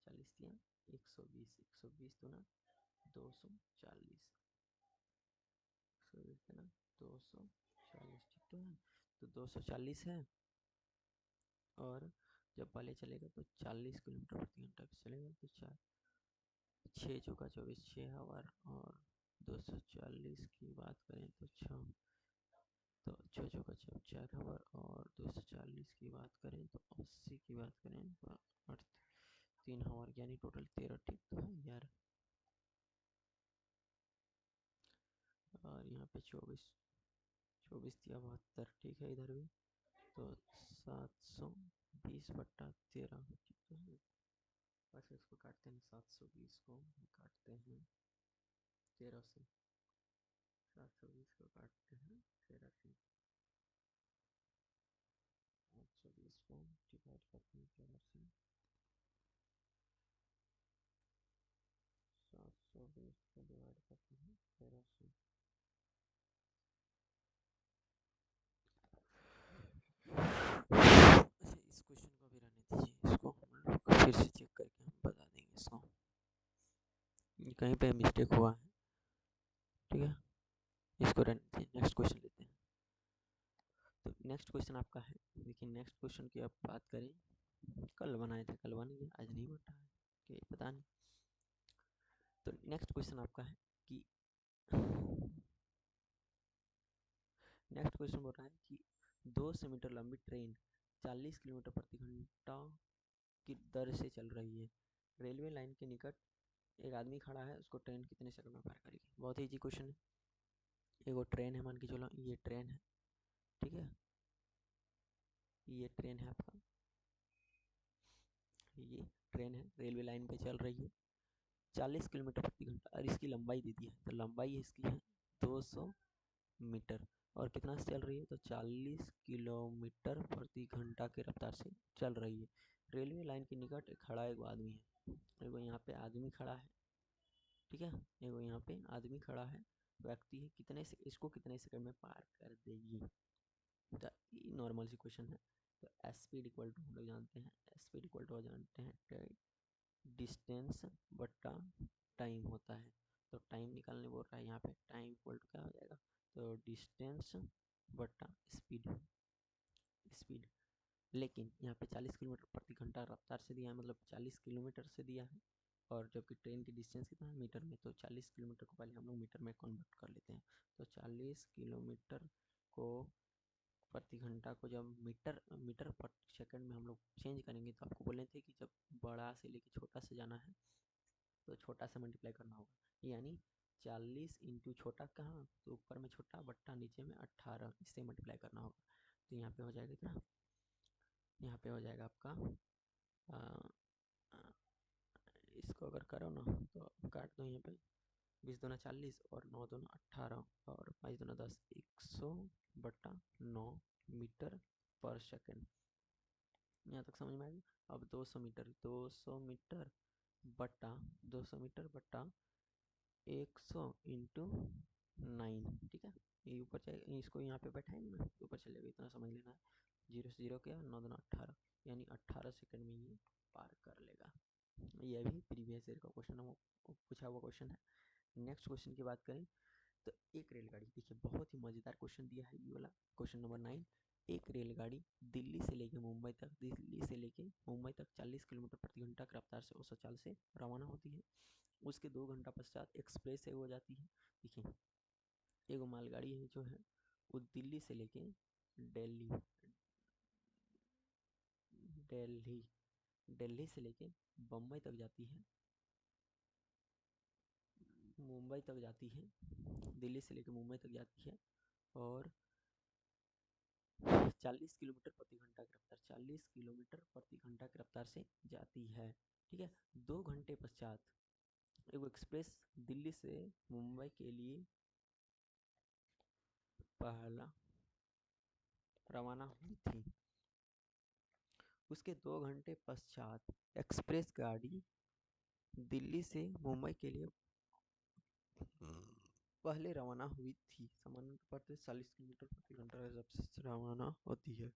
40 दिया 120, 120 दूना 240, 120 देना 240। ठीक तो है, तो 240 है। और जब पहले चलेगा तो 40 किलोमीटर प्रति घंटा पे चलेगा, तो 6 चौका 24 6 आवर, और 240 की बात करें तो 6, तो 6 चौका 4 आवर, और 240 की बात करें तो 80 की बात करें तो 8 3 आवर, यानी टोटल 13। ठीक तो है यार, और यहाँ पे 24 24 दिया 72। ठीक है, इधर भी तो 720 बट्टा 13। ठीक तो है, बस इसको काटते हैं, 720 को काटते हैं 13 से, 720 को काटते हैं 13 से, 820 को डिवाइड करते हैं 13 से, 720 को डिवाइड करते हैं 13 से। अच्छा इस क्वेश्चन को भी रहने दीजिए, इसको हम लोग फिर से चेक करके हम बता देंगे इसको, ये कहीं पे मिस्टेक हुआ है। ठीक है, इसको रहने दीजिए, नेक्स्ट क्वेश्चन लेते हैं। तो नेक्स्ट क्वेश्चन आपका है, देखिए नेक्स्ट क्वेश्चन की आप बात करें, कल बनाए थे, कल बन गया, आज नहीं बन रहा है कि पता नहीं। तो नेक्स्ट क्वेश्चन आपका है कि नेक्स्ट क्वेश्चन बोल रहा है कि 200 मीटर लंबी ट्रेन 40 किलोमीटर प्रति घंटा की दर से चल रही है। रेलवे लाइन के निकट एक आदमी खड़ा है, उसको ट्रेन कितने सेकंड में पार करेगी। बहुत ही इजी क्वेश्चन है। एक वो ट्रेन है, मान के चलो ये ट्रेन है, ठीक है, ये ट्रेन है आपका, ये ट्रेन है, रेलवे लाइन पे चल रही है, 40 किलोमीटर प्रति घंटा, और इसकी लंबाई दे दी है, तो लंबाई इसकी है 200 मीटर, और कितना से चल रही है, तो 40 किलोमीटर प्रति घंटा की रफ्तार से चल रही है। रेलवे लाइन के निकट खड़ा एक आदमी है, एगो यहाँ पे आदमी खड़ा है, ठीक है, एगो यहाँ पे आदमी खड़ा है, व्यक्ति है, कितने से इसको कितने सेकंड में पार कर देगी। तो नॉर्मल सी क्वेश्चन है। तो स्पीड इक्वल टू हम लोग जानते हैं, स्पीड इक्वल टू जानते हैं डिस्टेंस बटा टाइम होता है। तो टाइम निकालने बोल रहा है यहाँ पे, टाइम इक्वल टू क्या हो जाएगा, तो डिस्टेंस बटा स्पीड, स्पीड। लेकिन यहाँ पे 40 किलोमीटर प्रति घंटा रफ्तार से दिया है, मतलब 40 किलोमीटर से दिया है, और जबकि ट्रेन की डिस्टेंस कितना है, मीटर में, तो 40 किलोमीटर को पहले हम लोग मीटर में कन्वर्ट कर लेते हैं। तो 40 किलोमीटर को प्रति घंटा को जब मीटर मीटर पर सेकंड में हम लोग चेंज करेंगे, तो आपको बोले थे कि जब बड़ा से लेके छोटा से जाना है तो छोटा से मल्टीप्लाई करना होगा, यानी 40 इंटू छोटा कहाँ, तो ऊपर में छोटा बट्टा नीचे में 18, इससे मल्टीप्लाई करना होगा। तो यहाँ पे हो जाएगा इतना, यहाँ पे हो जाएगा आपका आ, आ, इसको अगर करो ना तो काट दो, यहाँ पे 20 दूना 40 और 9 दूना 18 और 5 दूना 10, 100 बट्टा 9 मीटर पर सेकंड। यहाँ तक समझ में आएगा। अब 200 मीटर, 200 मीटर बट्टा 200 मीटर बट्टा 100 इंटू 9, ठीक है, ये ऊपर चले, इसको यहाँ पे बैठाएंगे ना तो ऊपर चलेगा, इतना समझ लेना है। 0 से 0 क्या, 9 दूना 18, यानी 18 सेकंड में ये पार कर लेगा। ये भी प्रीवियस ईयर का क्वेश्चन है, वो पूछा हुआ क्वेश्चन है। नेक्स्ट क्वेश्चन की बात करें तो एक रेलगाड़ी, देखिए बहुत ही मज़ेदार क्वेश्चन दिया है ये वाला, क्वेश्चन नंबर 9। एक रेलगाड़ी दिल्ली से लेके मुंबई तक, 40 किलोमीटर प्रति घंटा की रफ्तार से उस चाल से रवाना होती है। उसके 2 घंटा पश्चात एक्सप्रेस से हो जाती है। देखिए एक मालगाड़ी है जो है, वो दिल्ली से लेके दिल्ली दिल्ली दिल्ली से लेके बम्बई तक जाती है, मुंबई तक जाती है, दिल्ली से लेके मुंबई तक जाती है, और 40 किलोमीटर प्रति घंटा की रफ्तार, 40 किलोमीटर प्रति घंटा की रफ्तार से जाती है, ठीक है। 2 घंटे पश्चात एक एक्सप्रेस दिल्ली से मुंबई के लिए पहला रवाना हुई थी। उसके 2 घंटे पश्चात एक्सप्रेस गाड़ी दिल्ली से मुंबई के लिए पहले रवाना हुई थी। सामान्य तौर पर 40 किलोमीटर प्रति घंटा सबसे रवाना होती है।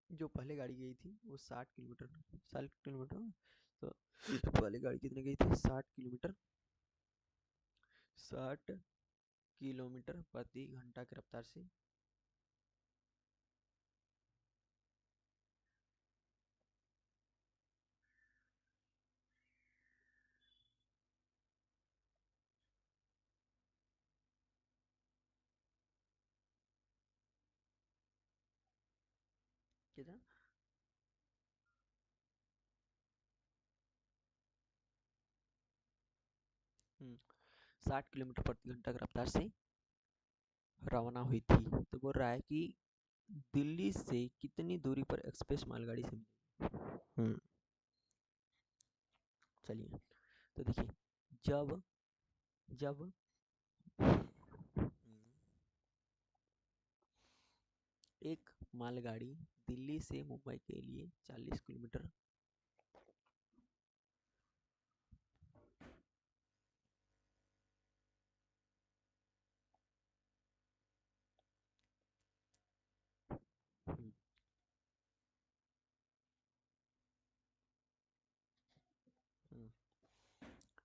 जो पहले गाड़ी गई थी वो 60 किलोमीटर, तो पहले गाड़ी कितने गई थी, 60 किलोमीटर, 60 किलोमीटर प्रति घंटा की रफ्तार से। कितना, 60 किलोमीटर प्रति घंटा की रफ्तार से रवाना हुई थी। तो बोल रहा है कि दिल्ली से कितनी दूरी पर एक्सप्रेस मालगाड़ी से मिलेगी। चलिए, तो देखिए जब जब एक मालगाड़ी दिल्ली से मुंबई के लिए 40 किलोमीटर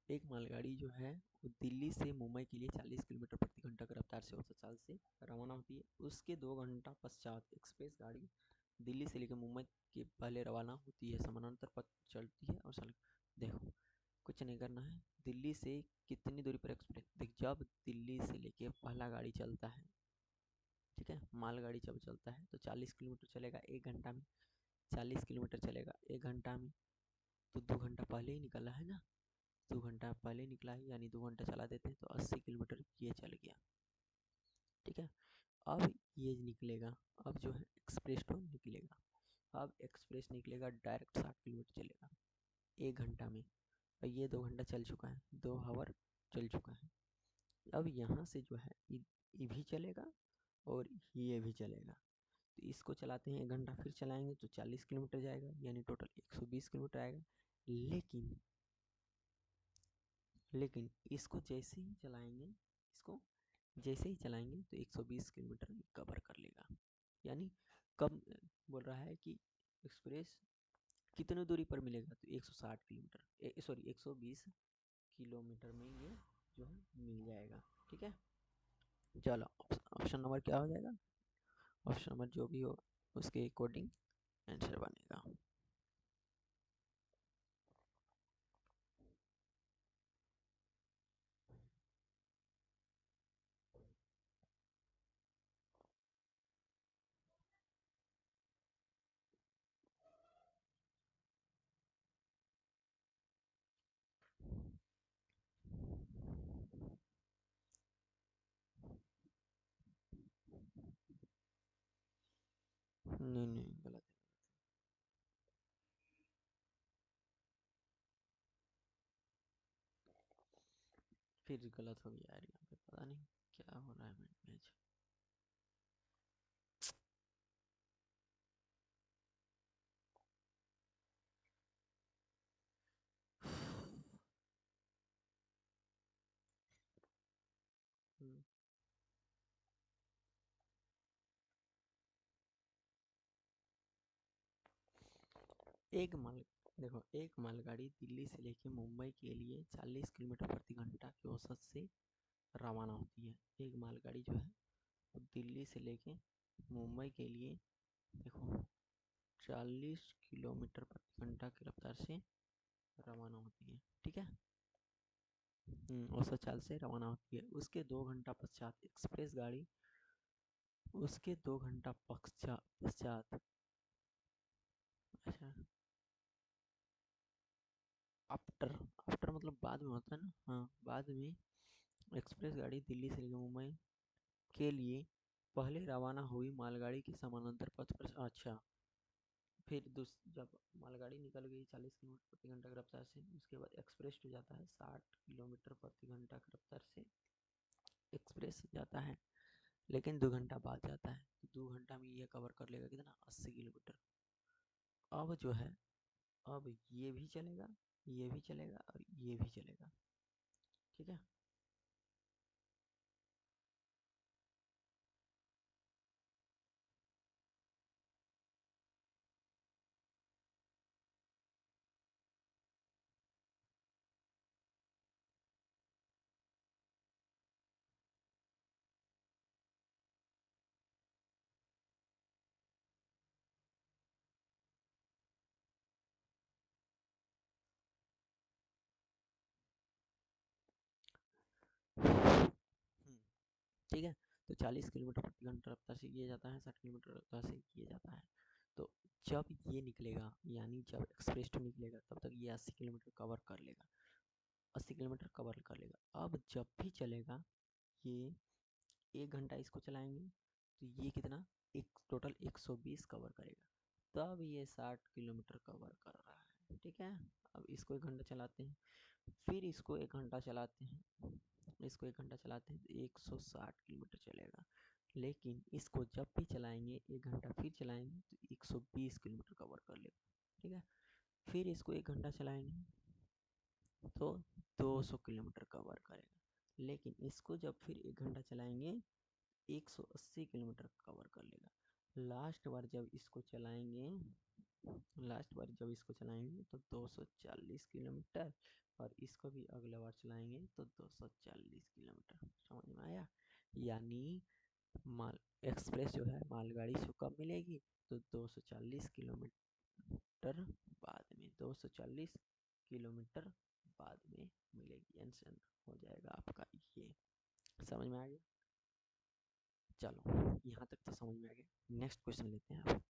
एक मालगाड़ी जो है वो दिल्ली से मुंबई के लिए 40 किलोमीटर प्रति घंटा की रफ्तार से औसत चाल से रवाना होती है। उसके 2 घंटा पश्चात एक्सप्रेस गाड़ी दिल्ली से लेकर मुंबई के पहले रवाना होती है, समानांतर पथ चलती है और देखो कुछ नहीं करना है। दिल्ली से कितनी दूरी पर एक्सप्रेस, देख जब दिल्ली से लेके पहला गाड़ी चलता है, ठीक है, मालगाड़ी जब चलता है तो 40 किलोमीटर चलेगा 1 घंटा में। 40 किलोमीटर चलेगा 1 घंटा में, तो 2 घंटा पहले ही निकला है ना, 2 घंटा पहले निकला है, यानी 2 घंटा चला देते हैं तो 80 किलोमीटर ये चल गया। ठीक है, अब ये निकलेगा, अब जो है एक्सप्रेस तो निकलेगा। अब एक्सप्रेस निकलेगा डायरेक्ट 60 किलोमीटर चलेगा 1 घंटा में, और ये 2 घंटा चल चुका है, 2 आवर चल चुका है। अब यहाँ से जो है ये भी चलेगा और ये भी चलेगा, तो इसको चलाते हैं 1 घंटा, फिर चलाएंगे तो 40 किलोमीटर जाएगा, यानी टोटल 120 किलोमीटर आएगा। लेकिन इसको जैसे ही चलाएंगे, इसको जैसे ही चलाएंगे तो 120 किलोमीटर कवर कर लेगा। यानी कब बोल रहा है कि एक्सप्रेस कितनी दूरी पर मिलेगा, तो 160 किलोमीटर, सॉरी 120 किलोमीटर में ये जो है मिल जाएगा। ठीक है, चलो ऑप्शन नंबर क्या हो जाएगा, ऑप्शन नंबर जो भी हो उसके अकॉर्डिंग आंसर बनेगा। नहीं नहीं गलत है, फिर गलत हो गया यार, यहाँ पे पता नहीं क्या हो रहा है मैच। हम्म, एक माल देखो, एक मालगाड़ी दिल्ली से लेके मुंबई के लिए 40 किलोमीटर प्रति घंटा की औसत से रवाना होती है। एक मालगाड़ी जो है वो दिल्ली से लेके मुंबई के लिए देखो 40 किलोमीटर प्रति घंटा की रफ्तार से रवाना होती है। ठीक है, औसत चाल से रवाना होती है। उसके 2 घंटा पश्चात एक्सप्रेस गाड़ी, उसके 2 घंटा पश्चात अच्छा, आफ्टर आफ्टर मतलब बाद में होता है ना, हाँ बाद में एक्सप्रेस गाड़ी दिल्ली से लेकर मुंबई के लिए पहले रवाना हुई मालगाड़ी के समानांतर पथ पर, अच्छा, फिर जब मालगाड़ी निकल गई 40 किलोमीटर प्रति घंटा की रफ्तार से, उसके बाद एक्सप्रेस हो जाता है 60 किलोमीटर प्रति घंटा की रफ्तार से एक्सप्रेस जाता है, लेकिन 2 घंटा बाद जाता है, तो 2 घंटा में ये कवर कर लेगा कितना, 80 किलोमीटर। अब जो है, अब ये भी चलेगा, ये भी चलेगा और ये भी चलेगा। ठीक है, ठीक है, तो 40 किलोमीटर प्रति घंटा रफ्तार से किया जाता है, 60 किलोमीटर रफ्तार से किया जाता है। तो जब ये निकलेगा, यानी जब एक्सप्रेस टू निकलेगा तब तक ये 80 किलोमीटर कवर कर लेगा, 80 किलोमीटर कवर कर लेगा। अब जब भी चलेगा ये 1 घंटा इसको चलाएंगे तो ये कितना, एक टोटल 120 कवर करेगा, तब ये 60 किलोमीटर कवर कर रहा है। ठीक है, अब इसको 1 घंटा चलाते हैं, फिर इसको 1 घंटा चलाते हैं, इसको 1 घंटा चलाते हैं तो 160 किलोमीटर चलेगा। लेकिन इसको जब भी चलाएंगे 1 घंटा फिर चलाएंगे तो 120 किलोमीटर कवर कर लेगा। ठीक है, फिर इसको 1 घंटा चलाएंगे तो 200 किलोमीटर कवर करेगा, लेकिन इसको जब फिर 1 घंटा चलाएंगे 180 किलोमीटर कवर कर लेगा। लास्ट बार जब इसको चलाएंगे लास्ट बार जब इसको चलाएंगे तो 240 किलोमीटर और इसको भी अगले बार चलाएंगे तो 240 किलोमीटर। समझ में आया? यानी माल एक्सप्रेस जो है मालगाड़ी से कब मिलेगी? तो 240 किलोमीटर बाद में, 240 किलोमीटर बाद में मिलेगी। आंसर हो जाएगा आपका ये। समझ में आ गया? चलो यहाँ तक तो समझ में आ गया। नेक्स्ट क्वेश्चन लेते हैं आप।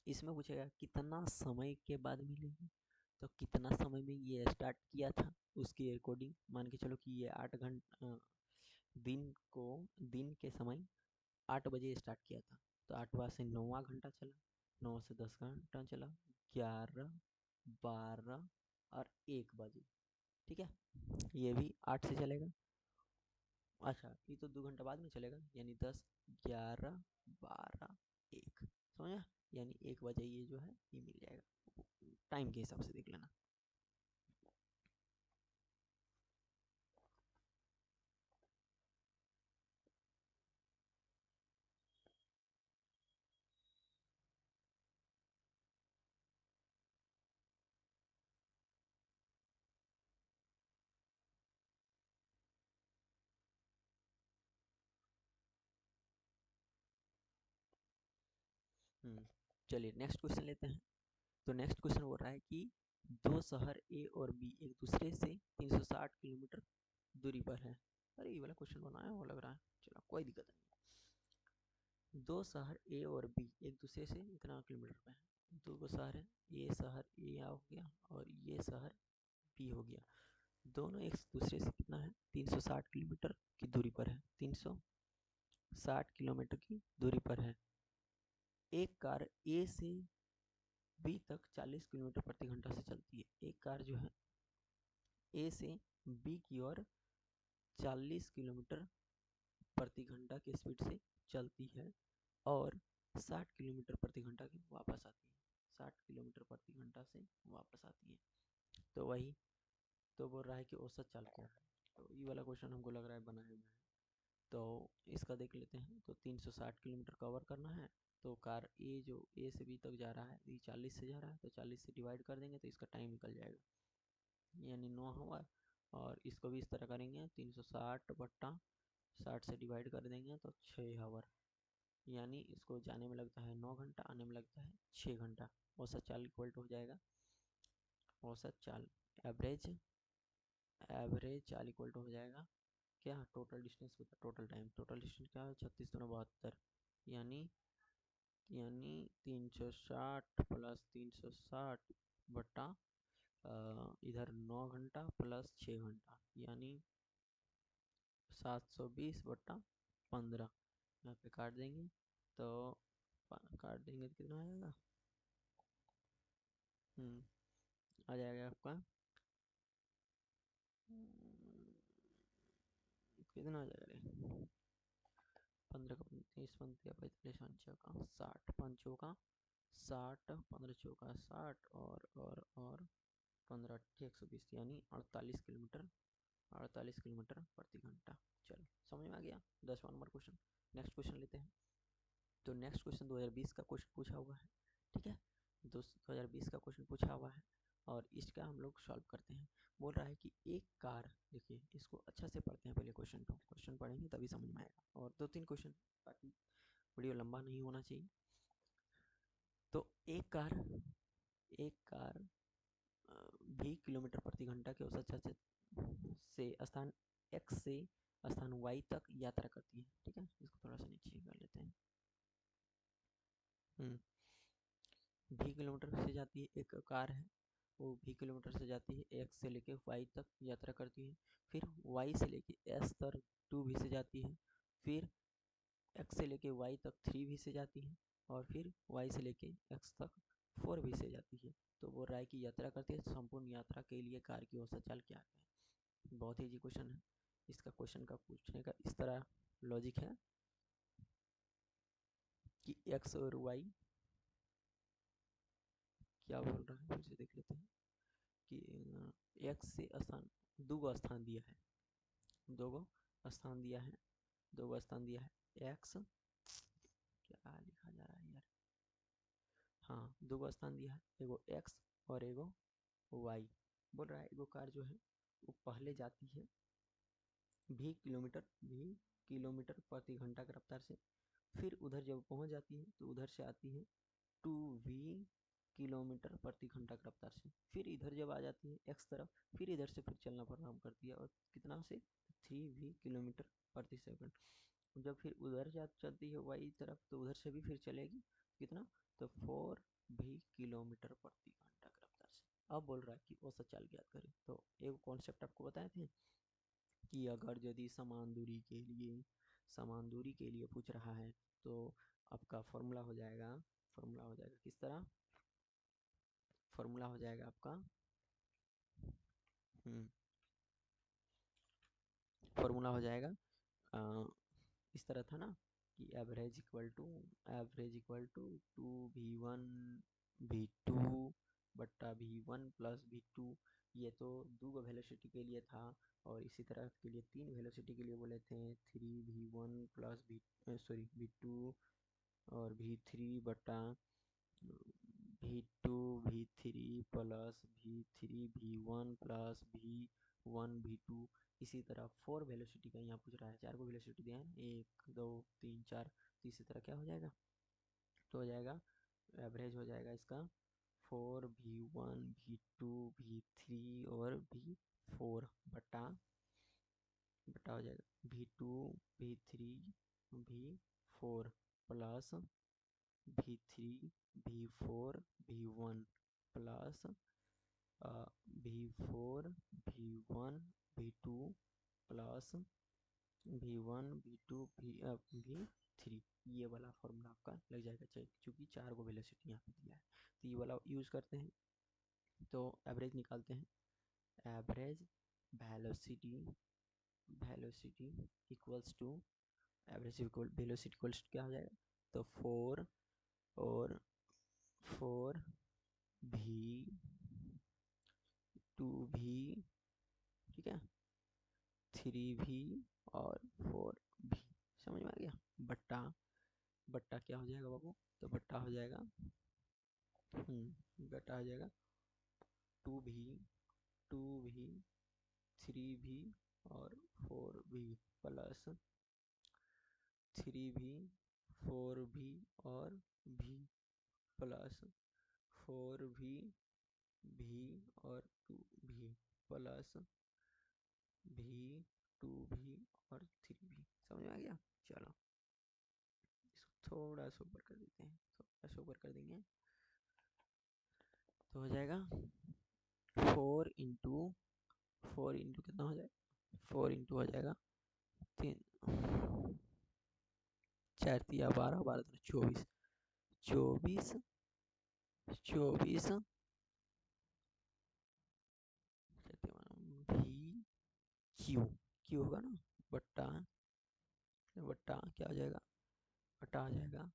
इसमें पूछेगा कितना समय के बाद मिलेगी। तो कितना समय में ये स्टार्ट किया था उसके अकॉर्डिंग मान के चलो कि ये 8 घंटा दिन के समय 8 बजे स्टार्ट किया था, तो 8वां से 9वां घंटा चला, 9 से 10 घंटा चला, 11, 12 और 1 बजे। ठीक है, ये भी 8 से चलेगा। अच्छा, ये तो 2 घंटा बाद में चलेगा, यानी 10, 11, 12, 1। समझा? यानी 1 बजे ये जो है ये मिल जाएगा। टाइम के हिसाब से देख लेना। चलिए नेक्स्ट क्वेश्चन लेते हैं। तो नेक्स्ट क्वेश्चन हो रहा है कि दो शहर ए और बी एक दूसरे से 360 किलोमीटर दूरी पर है। अरे ये वाला क्वेश्चन बनाया हुआ लग रहा है, चलो कोई दिक्कत नहीं। दो शहर ए और बी एक दूसरे से इतना किलोमीटर पे है। दो शहर है, ये शहर ए हो गया और ये शहर बी हो गया। दोनों एक दूसरे से कितना है? 360 किलोमीटर की दूरी पर है। 360 किलोमीटर की दूरी पर है। एक कार ए से बी तक 40 किलोमीटर प्रति घंटा से चलती है। एक कार जो है ए से बी की ओर 40 किलोमीटर प्रति घंटा की स्पीड से चलती है और 60 किलोमीटर प्रति घंटा की वापस आती है। 60 किलोमीटर प्रति घंटा से वापस आती है। तो वही तो बोल रहा है कि औसत चाल क्या है। तो ये वाला क्वेश्चन हमको लग रहा है बनाया हुआ है। तो इसका देख लेते हैं। तो 360 किलोमीटर कवर करना है, तो कार ए जो ए से बी तक जा रहा है, ये 40 से जा रहा है, तो 40 से डिवाइड कर देंगे तो इसका टाइम निकल जाएगा, यानी 9 आवर। और इसको भी इस तरह करेंगे, 360 बट्टा 60 से डिवाइड कर देंगे तो 6 आवर, यानी इसको जाने में लगता है 9 घंटा, आने में लगता है 6 घंटा। औसत चाल इक्वल टू हो जाएगा, औसत चाल एवरेज, एवरेज चाल इक्वल टू हो जाएगा क्या? टोटल डिस्टेंस बता, टोटल टाइम, टोटल डिस्टेंस क्या है? 36×72, यानी 360 प्लस 360 बटा इधर 9 घंटा प्लस 6 घंटा, यानी 720/15। यहाँ पे काट देंगे तो काट देंगे तो कितना आएगा? आ जाएगा आपका कितना आ जाएगा रे? 15 का 30, 15 45, 60, 5 का 60, 15 चौका 60 और 15 × 120, यानी 48 किलोमीटर, 48 किलोमीटर प्रति घंटा। चलो समझ में आ गया। 10वां नंबर क्वेश्चन। नेक्स्ट क्वेश्चन लेते हैं। तो नेक्स्ट क्वेश्चन 2020 का क्वेश्चन पूछा हुआ है। ठीक है, 2020 का क्वेश्चन पूछा हुआ है और इसका हम लोग सॉल्व करते हैं। बोल रहा है कि एक कार, देखिए इसको अच्छा से पढ़ते हैं पहले क्वेश्चन को, क्वेश्चन पढ़ेंगे तभी समझ में आएगा, और 2-3 क्वेश्चन ताकि वीडियो लंबा नहीं होना चाहिए। तो एक कार 20 किलोमीटर प्रति घंटा के औसत से स्थान x से स्थान y तक यात्रा करती है। ठीक है, इसको थोड़ा सा नीचे कर लेते हैं। 20 किलोमीटर से जाती है, एक कार है वो 20 किलोमीटर से जाती है, x से लेके y तक यात्रा करती है। फिर y से लेके s तक 2v से जाती है। फिर x से लेके y तक 3v से जाती है। और फिर y से लेके x तक 4v से जाती है। तो बोल रहा है कि यात्रा करती है, संपूर्ण यात्रा के लिए कार की औसत चाल क्या है। बहुत ही इजी क्वेश्चन है। इसका क्वेश्चन का पूछने का इस तरह लॉजिक है कि x और y क्या बोल रहा है, फिर से देख लेते हैं कि x से स्थान, दो गो स्थान दिया है, दो गो स्थान दिया है, दो गो स्थान दिया है x, क्या लिखा जा रहा है यार, हाँ दो गो स्थान दिया है, एगो x और एगो y। बोल रहा है वो कार जो है वो पहले जाती है भी किलोमीटर प्रति घंटा की रफ्तार से, फिर उधर जब पहुंच जाती है तो उधर से आती है 2v किलोमीटर प्रति घंटा की रफ्तार से, फिर इधर जब आ जाती है x तरफ, फिर इधर से फिर चलना प्रारंभ करती है और कितना से 3v किलोमीटर प्रति सेकंड। जब फिर उधर जा चलती है y तरफ तो उधर से भी फिर चलेगी कितना, तो 4v किलोमीटर प्रति घंटा की रफ्तार से। अब बोल रहा है कि औसत चाल ज्ञात करें। तो एक कॉन्सेप्ट आपको बताए थे कि अगर यदि समान दूरी के लिए पूछ रहा है तो आपका फॉर्मूला हो जाएगा, किस तरह फॉर्मूला हो जाएगा आपका, फॉर्मूला हो जाएगा इस तरह था ना कि average equal to 2v1 v2 बट्टा v1 प्लस v2। ये तो दो वेलोसिटी के लिए था, और इसी तरह के लिए तीन वेलोसिटी के लिए बोले थे 3v1 प्लस v2 और v3 बटा v2 v3 plus v3 v1 plus v1 v2। इसी तरह 4 वेलोसिटी का यहाँ पूछ रहा है, 4 को वेलोसिटी दिया है 1 2 3 4। तो इसी तरह क्या हो जाएगा, तो हो जाएगा एवरेज हो जाएगा इसका 4v1 v2 v3 और v4 बटा हो जाएगा v2 v3 v4 plus v3 v4 v1 plus v4 v1 v2 plus v1 v2 v3। ये वाला फॉर्मूला आपका लग जाएगा, चूँकि 4 को वेलोसिटी यहाँ पे दिया है तो ये वाला यूज़ करते हैं। तो एवरेज निकालते हैं, average velocity equals to average equal velocity equals to क्या हो जाएगा, तो 4 और 4v 2v, ठीक है, 3v और 4v। समझ में आ गया। बट्टा बट्टा क्या हो जाएगा बाबू, तो बट्टा हो जाएगा बट्टा हो जाएगा 2v 3v और 4v प्लस 3v 4v और v प्लस 4v v और 2v प्लस v 2v और 3v। समझ में आ गया। चलो इसको थोड़ा सा ऊपर कर देते हैं, थोड़ा सा ऊपर कर देंगे तो हो जाएगा 4 इंटू कितना हो जाएगा, 4 इंटू हो जाएगा 3 4 तिया 12 12 24 24 24 भी क्यू होगा ना, बट्टा बट्टा क्या हो जाएगा, बट्टा आ जाएगा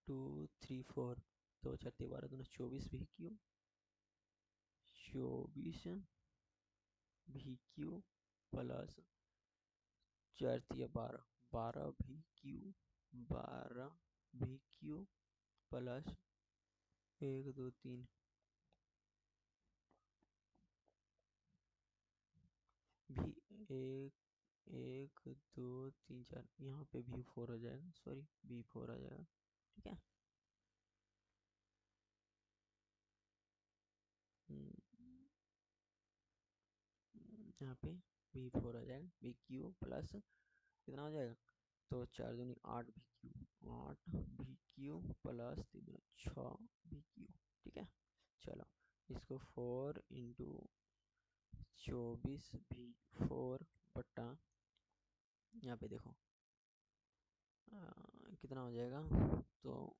2 3 4 तो 4 12 दोनों 24 भी क्यू 24 भी क्यू प्लस 4 तिया 12 12 भी क्यू 12 भी क्यू प्लस 1 2 3 भी 1 2 3 4, यहाँ पे भी 4 हो जाएगा, सॉरी भी 4 आ जाएगा, ठीक है। यहाँ पे भी 4 आ जाएगा, बी क्यू प्लस कितना हो जाएगा, तो 4 दूनी 8 भी क्यू 8 भी क्यू प्लस 3 6 भी क्यू, ठीक है। चलो इसको 4 इंटू 24 भी 4 बट्टा यहाँ पे देखो कितना हो जाएगा, तो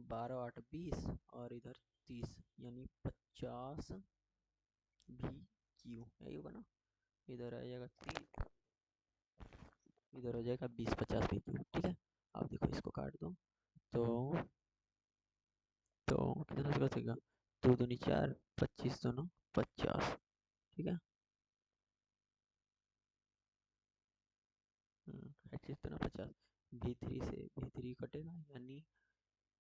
12 8 20 और इधर 30 यानी 50 भी क्यू, यही होगा ना। इधर आ जाएगा 30, इधर हो जाएगा 20 50 भी क्यू, ठीक है। अब देखो इसको काट दो तो कितना से कटेगा, 2 दूनी 4 25 दोनों 50, ठीक है। 25 दोनों 50, v3 से v3 कटेगा,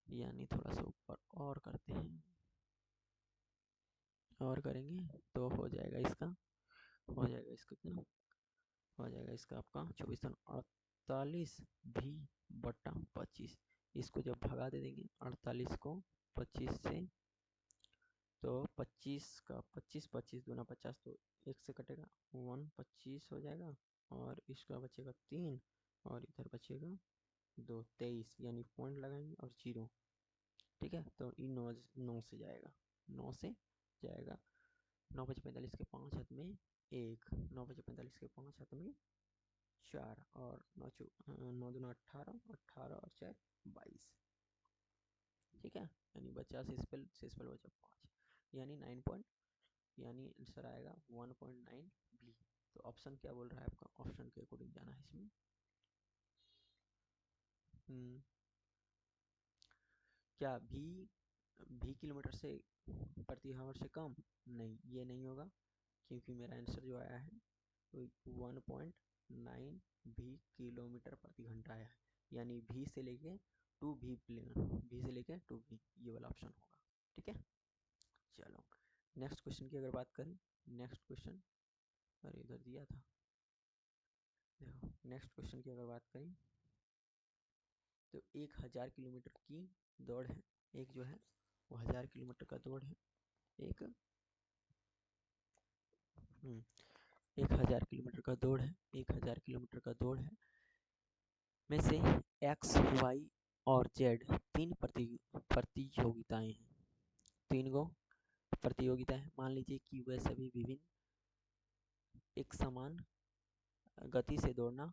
यानी थोड़ा सा ऊपर और करते हैं, और करेंगे तो हो जाएगा इसका, कितना हो जाएगा इसका आपका 2448 भी बटा 25। इसको जब भगा दे देंगे 48 को 25 से, तो 25 का 25, 25 दूना 50, तो 1 से कटेगा 1, 25 हो जाएगा, और इसका बचेगा 3, और इधर बचेगा 2, 23, यानी पॉइंट लगाएंगे और 0। ठीक है, तो ये 9 से जाएगा, 9 से जाएगा। 9 बजे 45 के 5 हाथ में 1, 9 बजे 45 के 5 हाथ में 4, और 9 दूना 18, 18 और 4 22। ठीक है, यानी बचा शेषफल बचा 5, यानी 9 पॉइंट, यानी आंसर आएगा 1.9 बी। तो ऑप्शन क्या बोल रहा है आपका, ऑप्शन के अकॉर्डिंग जाना है इसमें। क्या भी किलोमीटर से प्रति आवर से कम? नहीं, ये नहीं होगा, क्योंकि मेरा आंसर जो आया है तो 1.9 भी किलोमीटर प्रति घंटा आया है, यानी भी से लेके टू भी ये वाला ऑप्शन होगा। ठीक है, चलो नेक्स्ट क्वेश्चन की अगर बात करें, नेक्स्ट क्वेश्चन, अरे इधर दिया था, देखो नेक्स्ट क्वेश्चन की अगर बात करें तो 1000 किलोमीटर की दौड़ है, एक जो है वो 1000 किलोमीटर का दौड़ है, एक 1000 किलोमीटर का दौड़ है, 1000 किलोमीटर का दौड़ है, में से एक्स, वाई और जेड तीन प्रतियोगिताएं हैं, 3 गो प्रतियोगिता है। मान लीजिए कि वह सभी विभिन्न एक समान गति से दौड़ना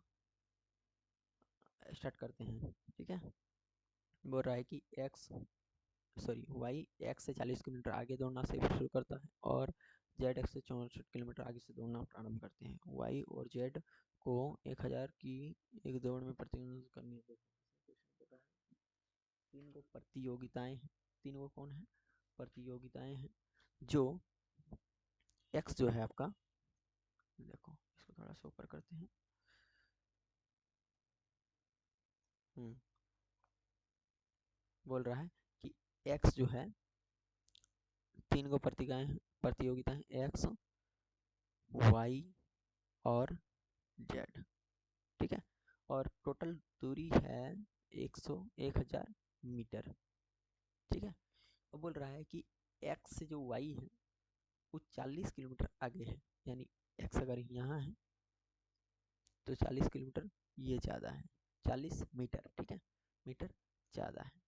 स्टार्ट करते हैं। ठीक है, बोल रहा है कि वाई एक्स से 40 किलोमीटर आगे दौड़ना से शुरू करता है, और जेड एक्स से 64 किलोमीटर आगे से दौड़ना प्रारंभ करते हैं। वाई और जेड को 1000 की एक दौड़ में प्रतिनिधित्व करनी है। 3 गो प्रतियोगिताएं हैं, 3 गो कौन है, प्रतियोगिताएं हैं, जो एक्स जो है आपका, देखो इसको थोड़ा सा ऊपर करते हैं, बोल रहा है कि एक्स जो है, 3 गो प्रतियोगिता है, एक्स, वाई और जेड। ठीक है, और टोटल दूरी है 1000 मीटर। ठीक है, अब बोल रहा है कि एक्स से जो वाई है वो 40 किलोमीटर आगे है, यानी एक्स अगर यहाँ है तो 40 किलोमीटर ये ज़्यादा है, 40 मीटर। ठीक है, मीटर ज़्यादा है।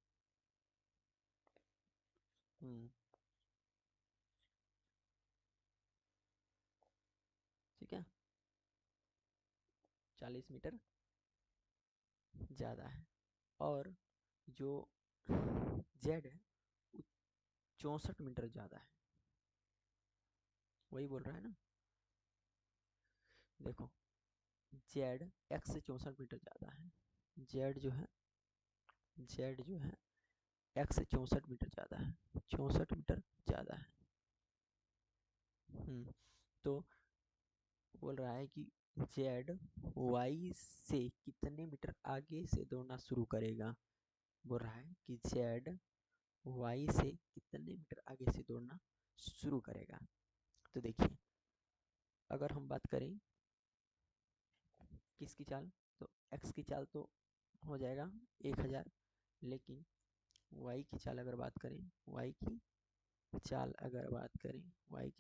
ठीक है, 40 मीटर ज़्यादा है, और जो जेड है 64 मीटर ज़्यादा है, वही बोल रहा है ना। देखो जेड एक्स से 64 मीटर ज़्यादा है, जेड जो है एक्स से 64 मीटर ज़्यादा है, 64 मीटर ज़्यादा है। तो बोल रहा है कि जेड वाई से कितने मीटर आगे से दौड़ना शुरू करेगा, बोल रहा है कि जेड वाई से कितने मीटर आगे से दौड़ना शुरू करेगा। तो देखिए, अगर हम बात करें किसकी चाल, तो एक्स की चाल तो हो जाएगा 1000, लेकिन वाई की चाल अगर बात करें, वाई की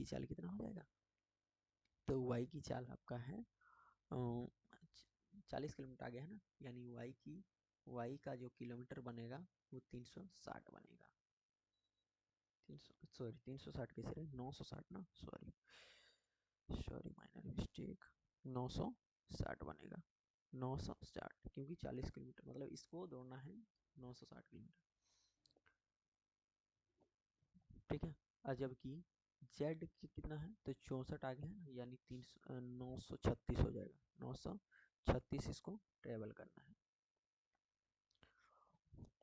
चाल कितना हो जाएगा, तो वाई की चाल आपका है 40 किलोमीटर आगे है ना, यानी वाई का जो किलोमीटर बनेगा वो 360 बनेगा, 360 कैसे रहे, 960 ना, सॉरी माइनर मिस्टेक, 960 बनेगा, 960, क्योंकि 40 किलोमीटर मतलब इसको दौड़ना है 960 किलोमीटर। ठीक है, और जबकि जेड की कितना है, तो 64 आगे है, यानी 936 हो जाएगा, 936 इसको ट्रेवल करना है।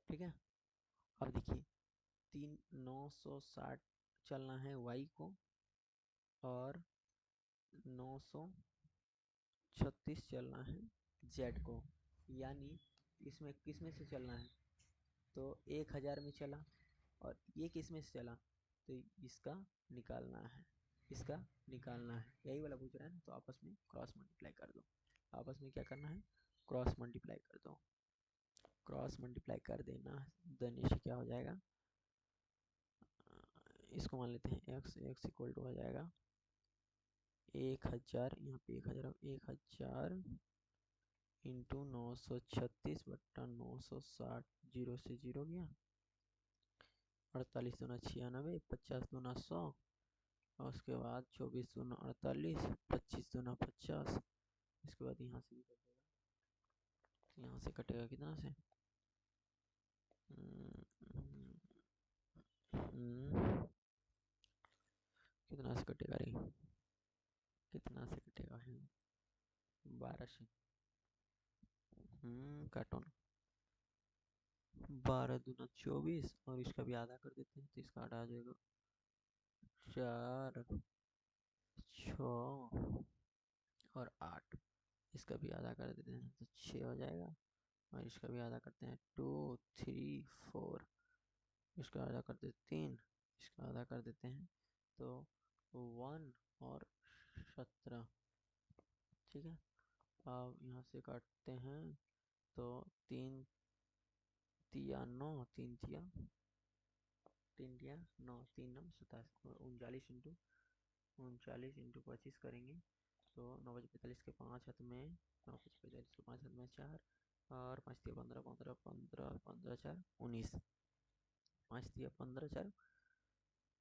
ठीक है, अब देखिए 960 चलना है वाई को, और 936 चलना है जेड को, यानी इसमें किस में से चलना है, तो 1000 में चला, और ये किस में से चला, तो इसका निकालना है, इसका निकालना है, यही वाला पूछ रहा है ना। तो आपस में क्रॉस मल्टीप्लाई कर दो, आपस में क्या करना है, क्रॉस मल्टीप्लाई कर दो, क्रॉस मल्टीप्लाई कर देना, देने से क्या हो जाएगा, इसको मान लेते हैं x, x इक्वल टू हो जाएगा 1000, यहाँ पे 1000 इंटू 936/960, जीरो से जीरो गया, 48 दूना 96, 50 दूना 100, और उसके बाद 24 दूना 48, 25 दूना 50, इसके बाद यहाँ से भी कटेगा, यहाँ से कटेगा कितना से, कितना से कटेगा रे, कितना से कटेगा है, 12 से, काटो ना, 12 दूना 24, और इसका भी आधा कर देते हैं, तो इसका आधा आ जाएगा 4, 6 और 8, इसका भी आधा कर देते हैं तो 6 हो जाएगा, और इसका भी आधा करते हैं 2, 3, 4, इसका आधा कर देते 3, इसका आधा कर देते हैं तो 1 और 17, ठीक है। अब यहाँ से काटते हैं तो 3 तिया 9, 3 तिया 9, 3 9 27, 39 करेंगे तो 9 बजे 45 के 5 हाथ में, 9 बजे 45 के 5 हाथ में 4, और 5 तिया 15, 15 15 15 4 19, 5 तिया 15 4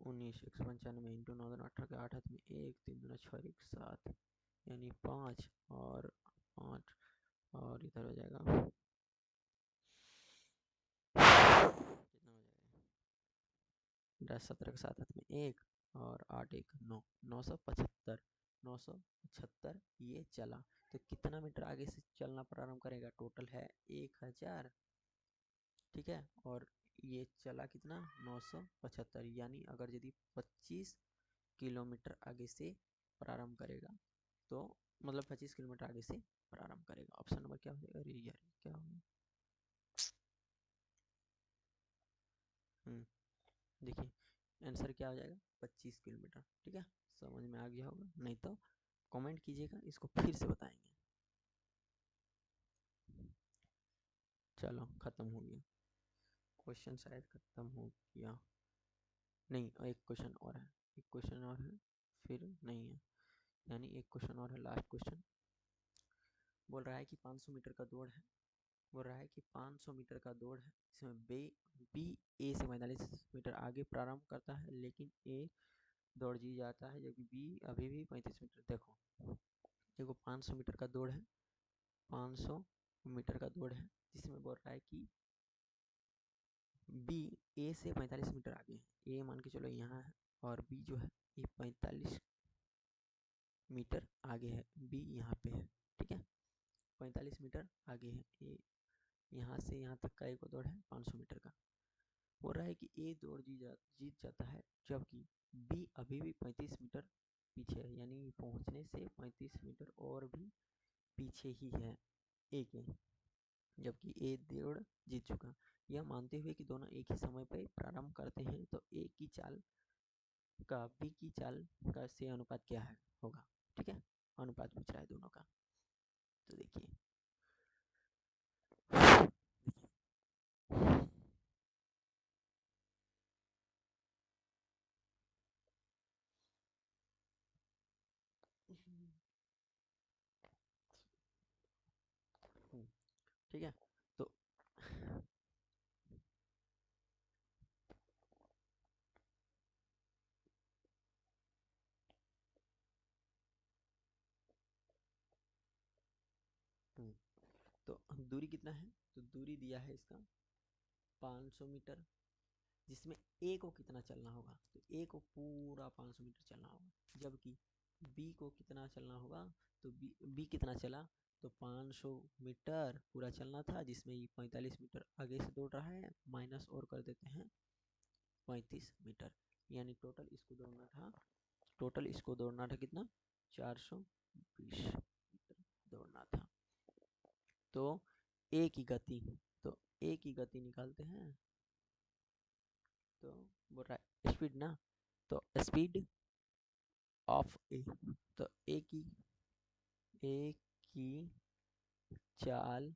19, 195 इंटू 9 दूना 18 के 8 हाथ में 1, 3 दूना 6 1 7, यानी 5 और 5, और इधर हो जाएगा कितना हो जाएगा, 10 17 के 7 हाथ में 1, और 8 1 9, 975, 975 ये चला। तो कितना मीटर आगे से चलना प्रारंभ करेगा, टोटल है 1000, ठीक है, और ये चला कितना 975, यानी अगर यदि 25 किलोमीटर आगे से प्रारंभ करेगा, तो मतलब 25 किलोमीटर आगे से प्रारंभ करेगा। ऑप्शन नंबर क्या हो जाएगा, अरे यार क्या हो गया, देखिए आंसर क्या हो जाएगा 25 किलोमीटर, ठीक है, समझ में आ गया होगा, नहीं तो कमेंट कीजिएगा, इसको फिर से बताएंगे। चलो खत्म हो गया क्वेश्चन, शायद खत्म हो गया, नहीं एक क्वेश्चन और है, एक क्वेश्चन और है, फिर नहीं है, यानी एक क्वेश्चन और है, लास्ट क्वेश्चन। बोल रहा है कि 500 मीटर का दौड़ है, बोल रहा है कि 500 मीटर का दौड़ है, इसमें बी ए से 45 मीटर आगे प्रारंभ करता है, लेकिन ए दौड़ जी जाता है, जबकि बी अभी भी 35 मीटर, देखो देखो 500 मीटर का दौड़ है, 500 मीटर का दौड़ है, जिसमें बोल रहा है कि बी ए से 45 मीटर आगे है, ए मान के चलो यहाँ है, और बी जो है ये 45 मीटर आगे है, बी यहाँ पे है, ठीक है, 45 मीटर आगे है, ए यहाँ से यहाँ तक का एक दौड़ है 500 मीटर का। हो रहा है कि ए दौड़ जीत जाता है, जबकि बी अभी भी 35 मीटर पीछे है, यानी पहुँचने से 35 मीटर और भी पीछे ही है ए के, जबकि ए दौड़ जीत चुका। यह मानते हुए कि दोनों एक ही समय पर प्रारंभ करते हैं, तो ए की चाल का बी की चाल का से अनुपात क्या है होगा, ठीक है, अनुपात पूछ रहा है दोनों का। तो देखिए ठीक है, तो तो दूरी कितना है, तो दूरी दिया है इसका 500 मीटर, जिसमें ए को कितना चलना होगा, तो ए को पूरा 500 मीटर चलना होगा, जबकि बी को कितना चलना होगा, तो बी कितना चला, तो 500 मीटर पूरा चलना था, जिसमें ये 45 मीटर आगे से दौड़ रहा है, माइनस और कर देते हैं 35 मीटर, यानी टोटल इसको दौड़ना था कितना 420 मीटर दौड़ना था। तो ए की गति, तो ए की गति निकालते हैं, तो बोल रहा है स्पीड ना, तो स्पीड ऑफ ए, तो ए की चाल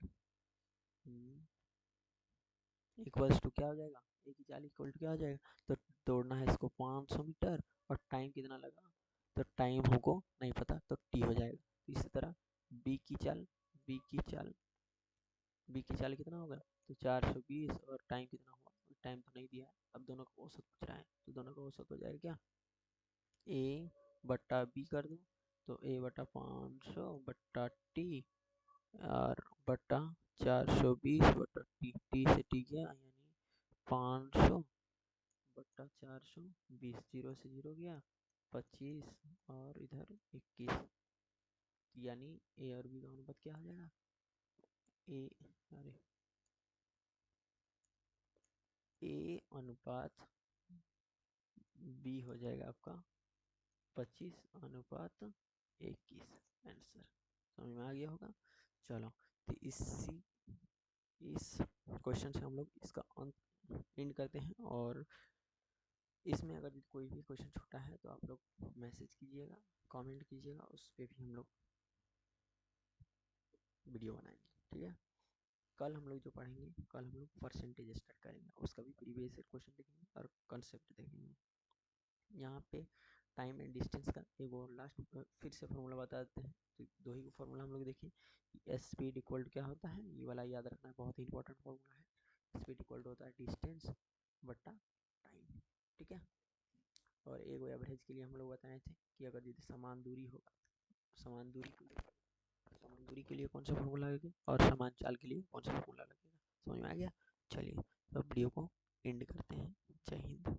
इक्वल्स टू क्या हो जाएगा, ए की चाल इक्वल टू क्या हो जाएगा, तो दौड़ना है इसको 500 मीटर और टाइम कितना लगा, तो टाइम हमको नहीं पता तो टी हो जाएगा। तो इसी तरह बी की चाल बी की चाल बी की चाल कितना होगा, तो 420 और टाइम कितना हुआ, टाइम तो नहीं दिया है, अब दोनों का औसत पूछ रहा है, तो दोनों का औसत हो जाएगा क्या, ए बट्टा बी कर दो, तो ए बट्टा 500 बट्टा टी और बट्टा 420 बट्टा टी, टी से टी गया यानी 500 बट्टा 420, जीरो से जीरो गया 25 और इधर 21, यानी ए और बी का अनुपात क्या हो जाएगा, ए अरे ए अनुपात बी हो जाएगा आपका 25 अनुपात 21, आंसर समझ में आ गया होगा। चलो, तो इस क्वेश्चन से हम लोग इसका अंत एंड करते हैं, और इसमें अगर कोई भी क्वेश्चन छूटा है तो आप लोग मैसेज कीजिएगा, कमेंट कीजिएगा, उस पर भी हम लोग वीडियो बनाएंगे, ठीक है। कल हम लोग जो पढ़ेंगे, कल हम लोग परसेंटेज स्टार्ट करेंगे, उसका भी प्रीवियस ईयर क्वेश्चन देखेंगे और कंसेप्ट देखेंगे। यहाँ पे टाइम एंड डिस्टेंस का एक और लास्ट फिर से फॉर्मूला बता देते हैं, तो दो ही फॉर्मूला हम लोग देखें, एस स्पीड इक्वल टू क्या होता है, ये वाला याद रखना है, बहुत ही इंपॉर्टेंट फॉर्मूला है। स्पीड इक्वल टू होता है डिस्टेंस बट्टा टाइम, ठीक है। और एक एवरेज के लिए हम लोग बताए थे कि अगर यदि समान दूरी होगा, समान दूरी के लिए कौन सा फॉर्मूला लगेगा और समान चाल के लिए कौन सा फॉर्मूला लगेगा, समझ में आ गया। चलिए, तो वीडियो को एंड करते हैं। जय हिंद।